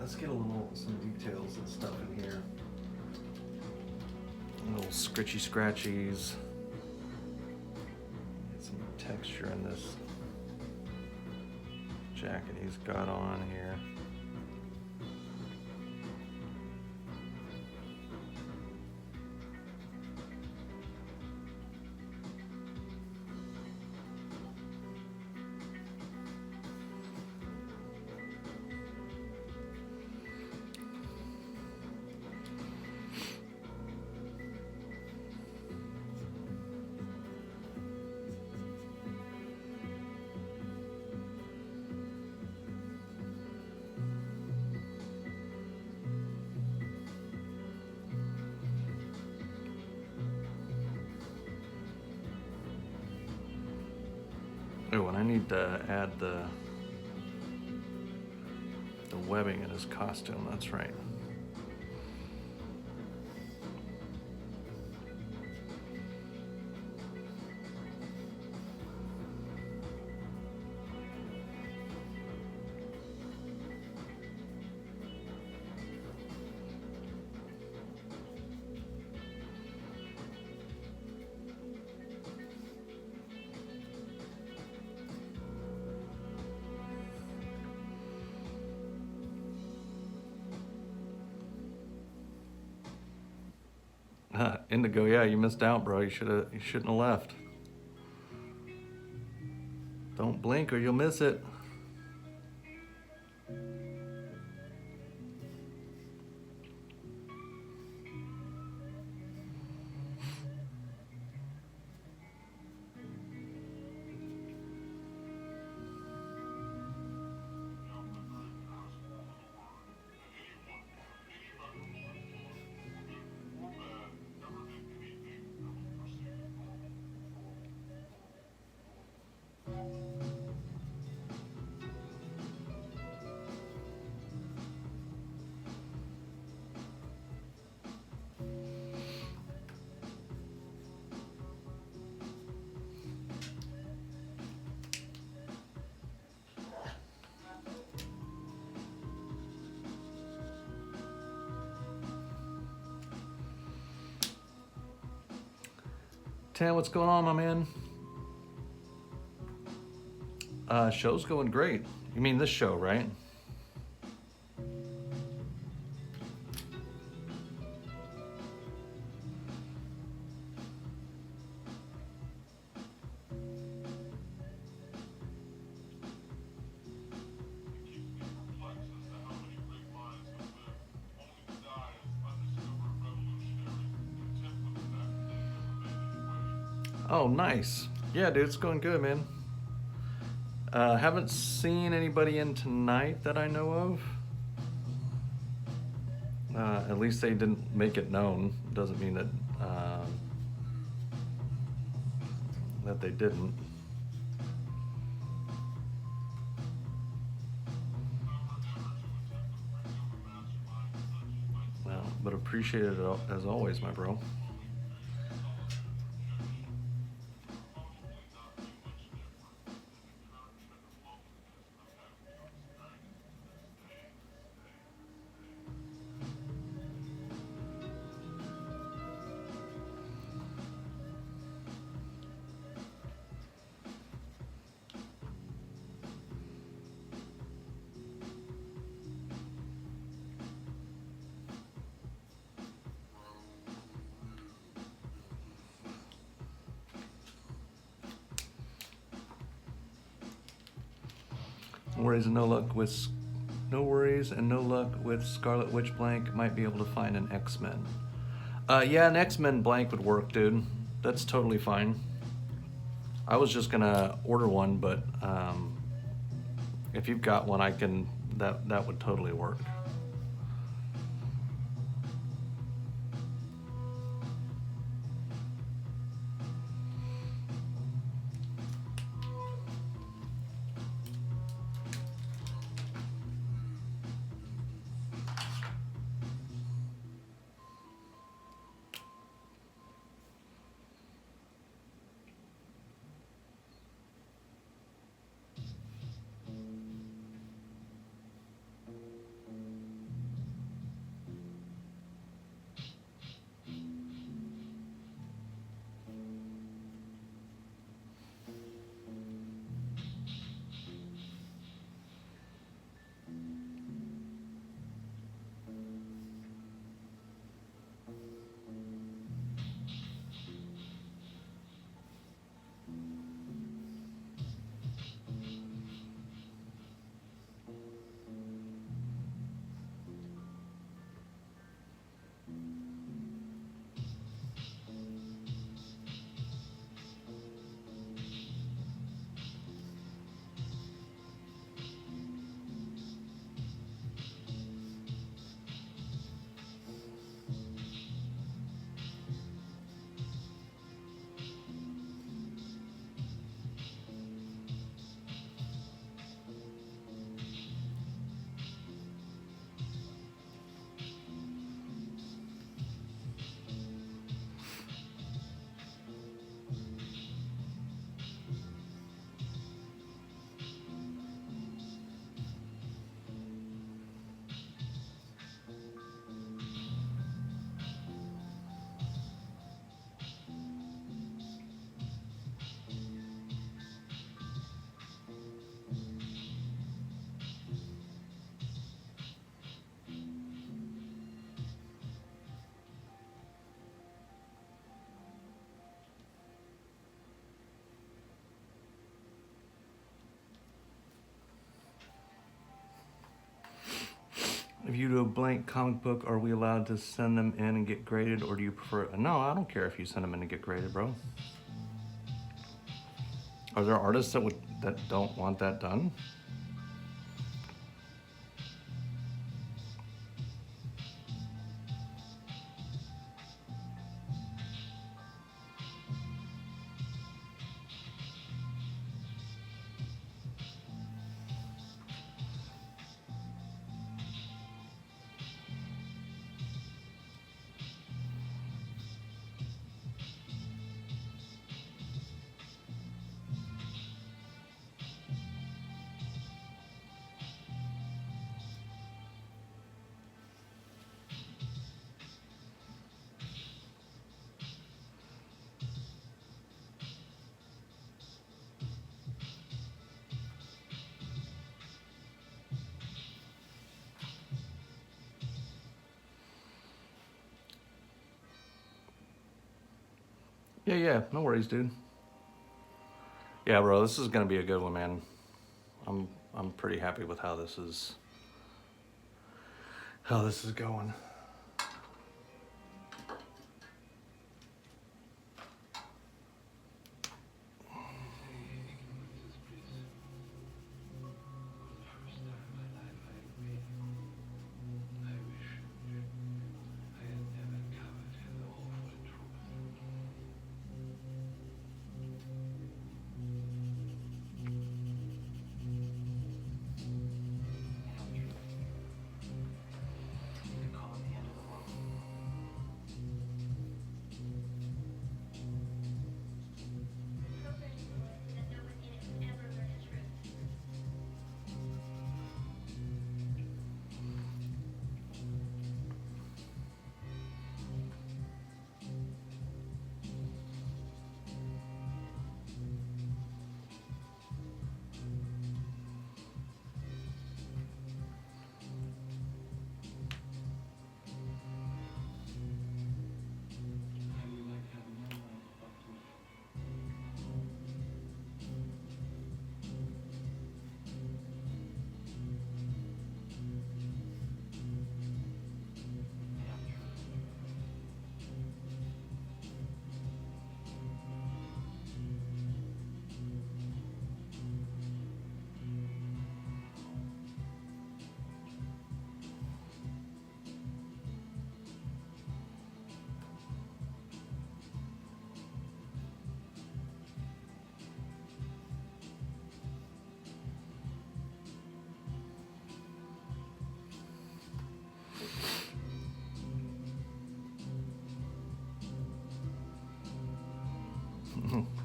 Let's get some details and stuff in here. Little scritchy scratchies. Get some texture in this jacket he's got on here. Oh, and I need to add the webbing in his costume, that's right. Indigo, yeah, you missed out, bro. You shouldn't have left. Don't blink or you'll miss it. Tan, what's going on, my man? Show's going great. You mean this show, right? Oh, nice. Yeah, dude, it's going good, man. Haven't seen anybody in tonight that I know of. At least they didn't make it known. Doesn't mean that that they didn't. Well, but appreciate it as always, my bro. No worries and no luck with Scarlet Witch blank. Might be able to find an X-Men. Yeah, an X-Men blank would work, dude. That's totally fine. I was just gonna order one, but if you've got one, I can. That would totally work. If you do a blank comic book, are we allowed to send them in and get graded, or do you prefer? No, I don't care if you send them in and get graded, bro. Are there artists that don't want that done? Yeah, no worries, dude. Yeah, bro, this is gonna be a good one, man. I'm pretty happy with how this is going.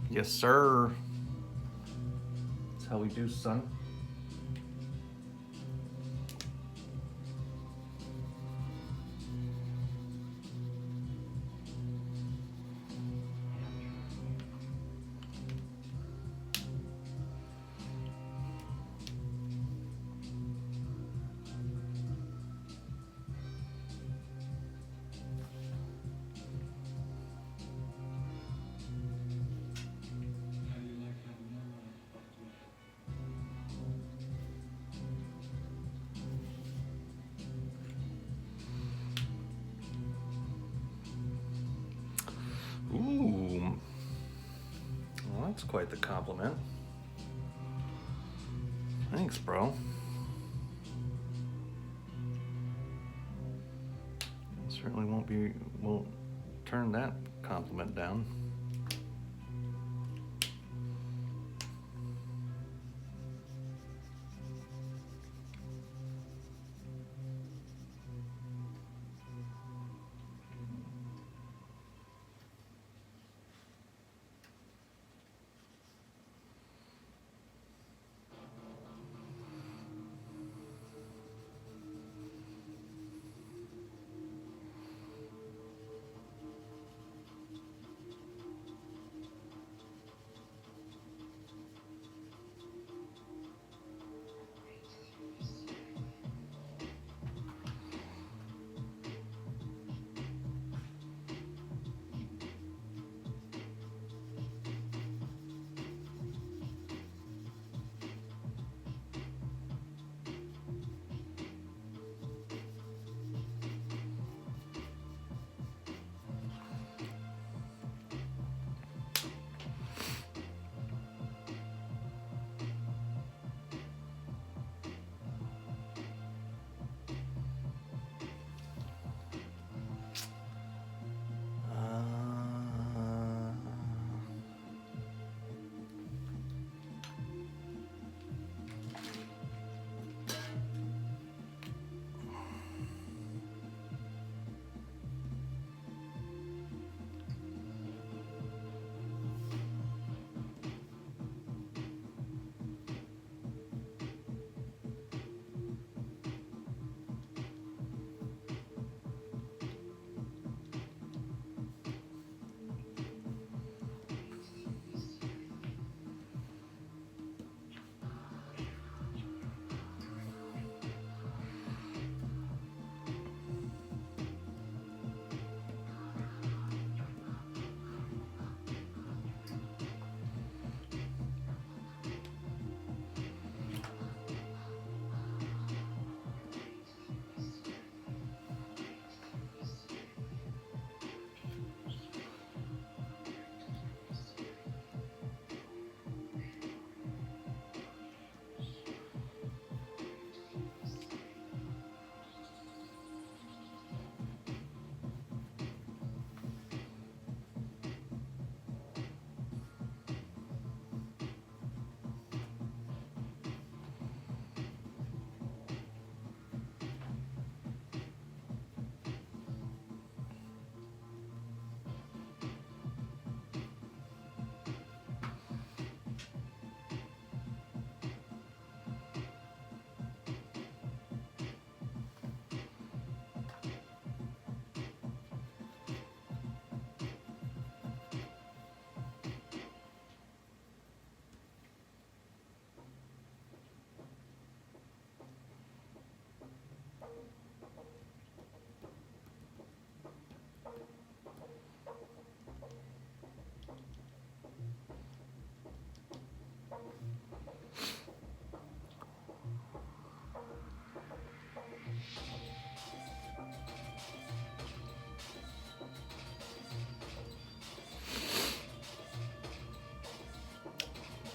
Yes, sir. That's how we do, son. Ooh. Well, that's quite the compliment. Thanks, bro. Certainly won't turn that compliment down.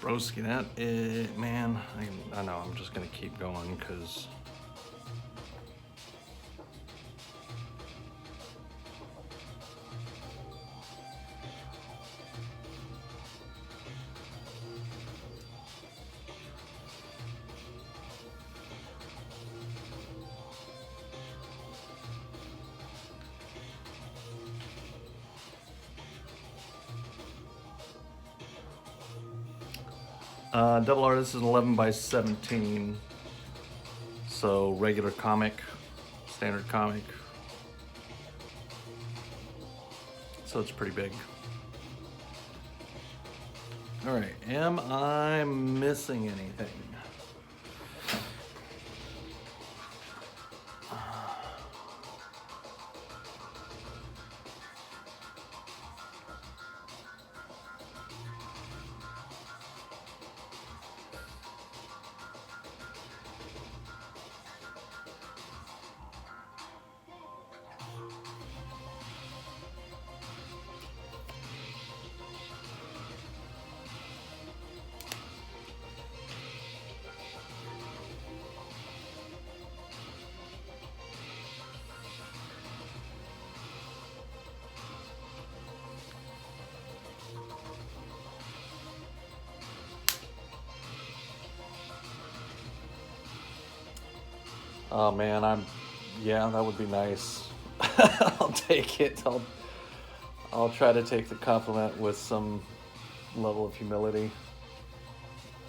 Broski, that man, I know, I'm just gonna keep going because Double R, this is an 11 by 17. So regular comic, standard comic. So it's pretty big. All right, am I missing anything? Oh man, yeah, that would be nice. I'll take it. I'll try to take the compliment with some level of humility.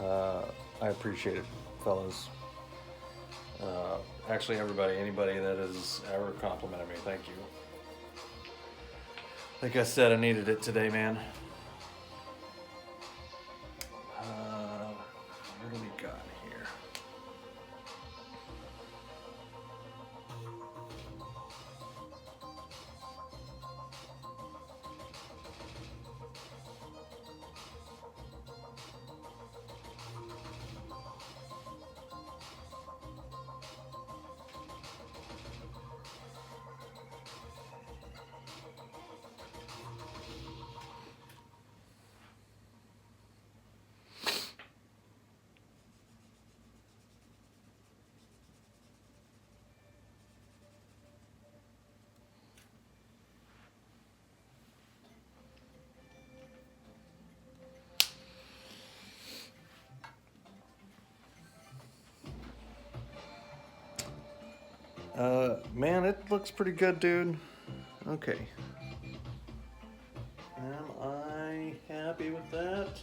I appreciate it, fellas. Actually, anybody that has ever complimented me, thank you. Like I said, I needed it today, man. What do we got here? Man, it looks pretty good, dude. Okay. Am I happy with that?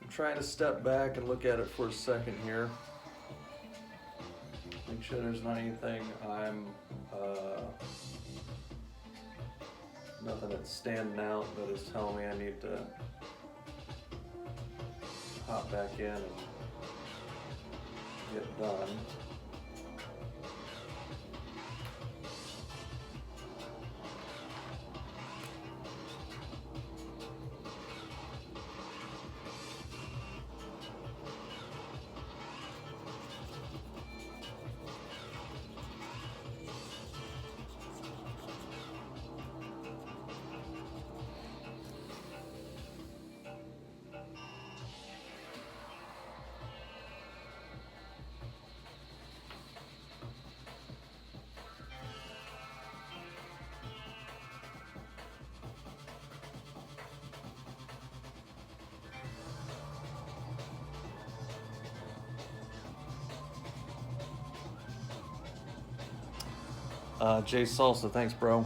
I'm trying to step back and look at it for a second here. Make sure there's not anything nothing that's standing out that is telling me I need to hop back in and get done. Jay Salsa, thanks, bro.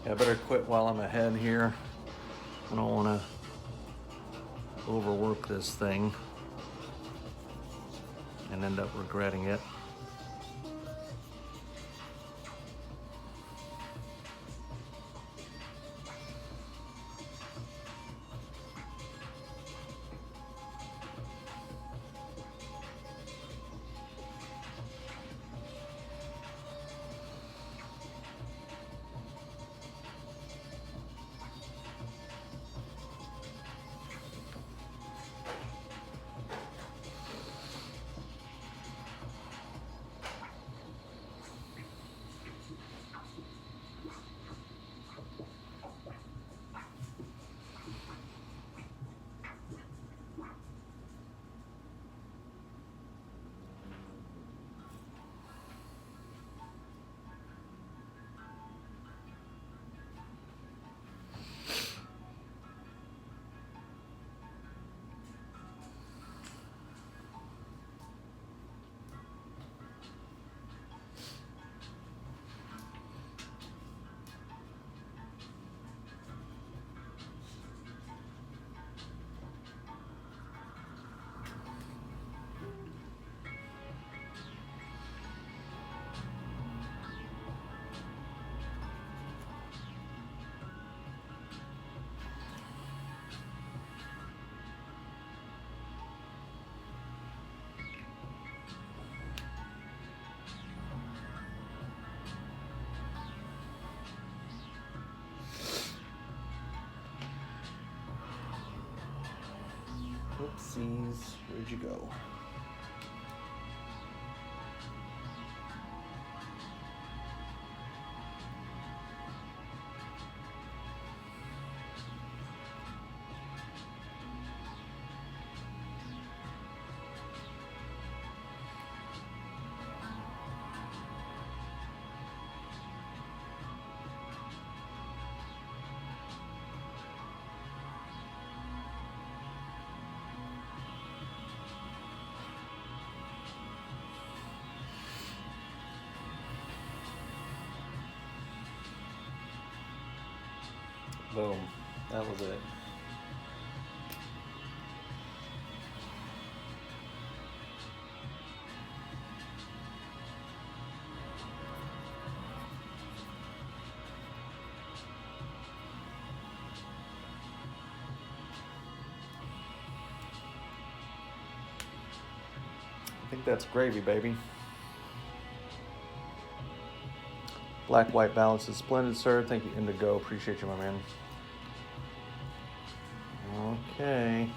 I better quit while I'm ahead here. I don't want to overwork this thing and end up regretting it. Whoopsies. Where'd you go? Boom. That was it. I think that's gravy, baby. Black white balance is splendid, sir. Thank you, Indigo. Appreciate you, my man. Okay.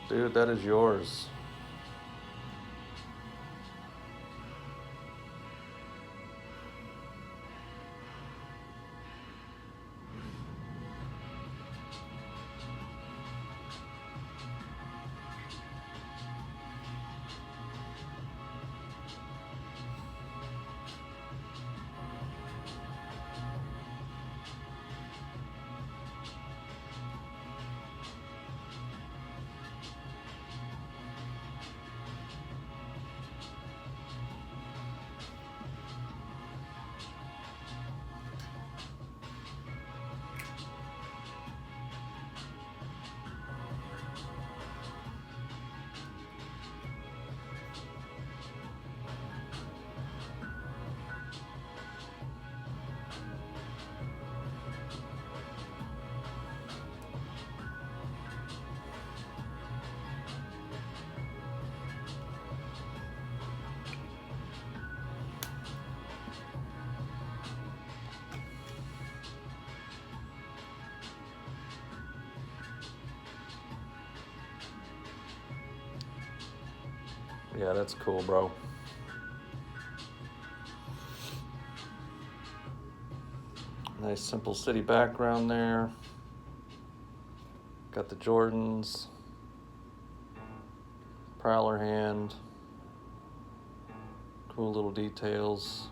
Dude, that is yours. Yeah, that's cool, bro. Nice simple city background there. Got the Jordans. Prowler hand. Cool little details.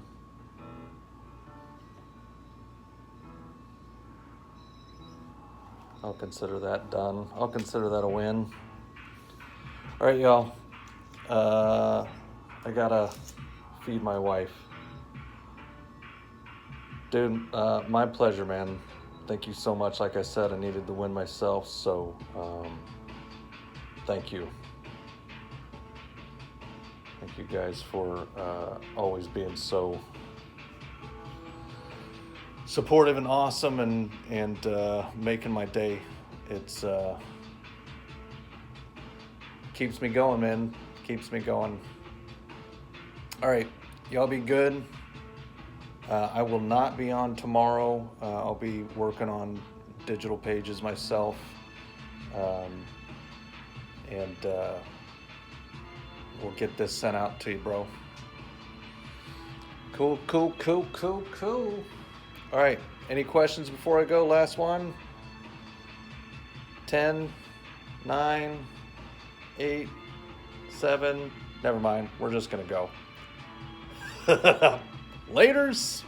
I'll consider that done. I'll consider that a win. All right, y'all. I gotta feed my wife. Dude, my pleasure, man. Thank you so much. Like I said, I needed the win myself, so thank you. Thank you guys for always being so supportive and awesome and making my day. It's keeps me going, man. Keeps me going. All right, y'all be good. I will not be on tomorrow. I'll be working on digital pages myself. And we'll get this sent out to you, bro. Cool. All right, any questions before I go? Last one. 10, 9, 8, 7. Never mind, we're just gonna go. Laters.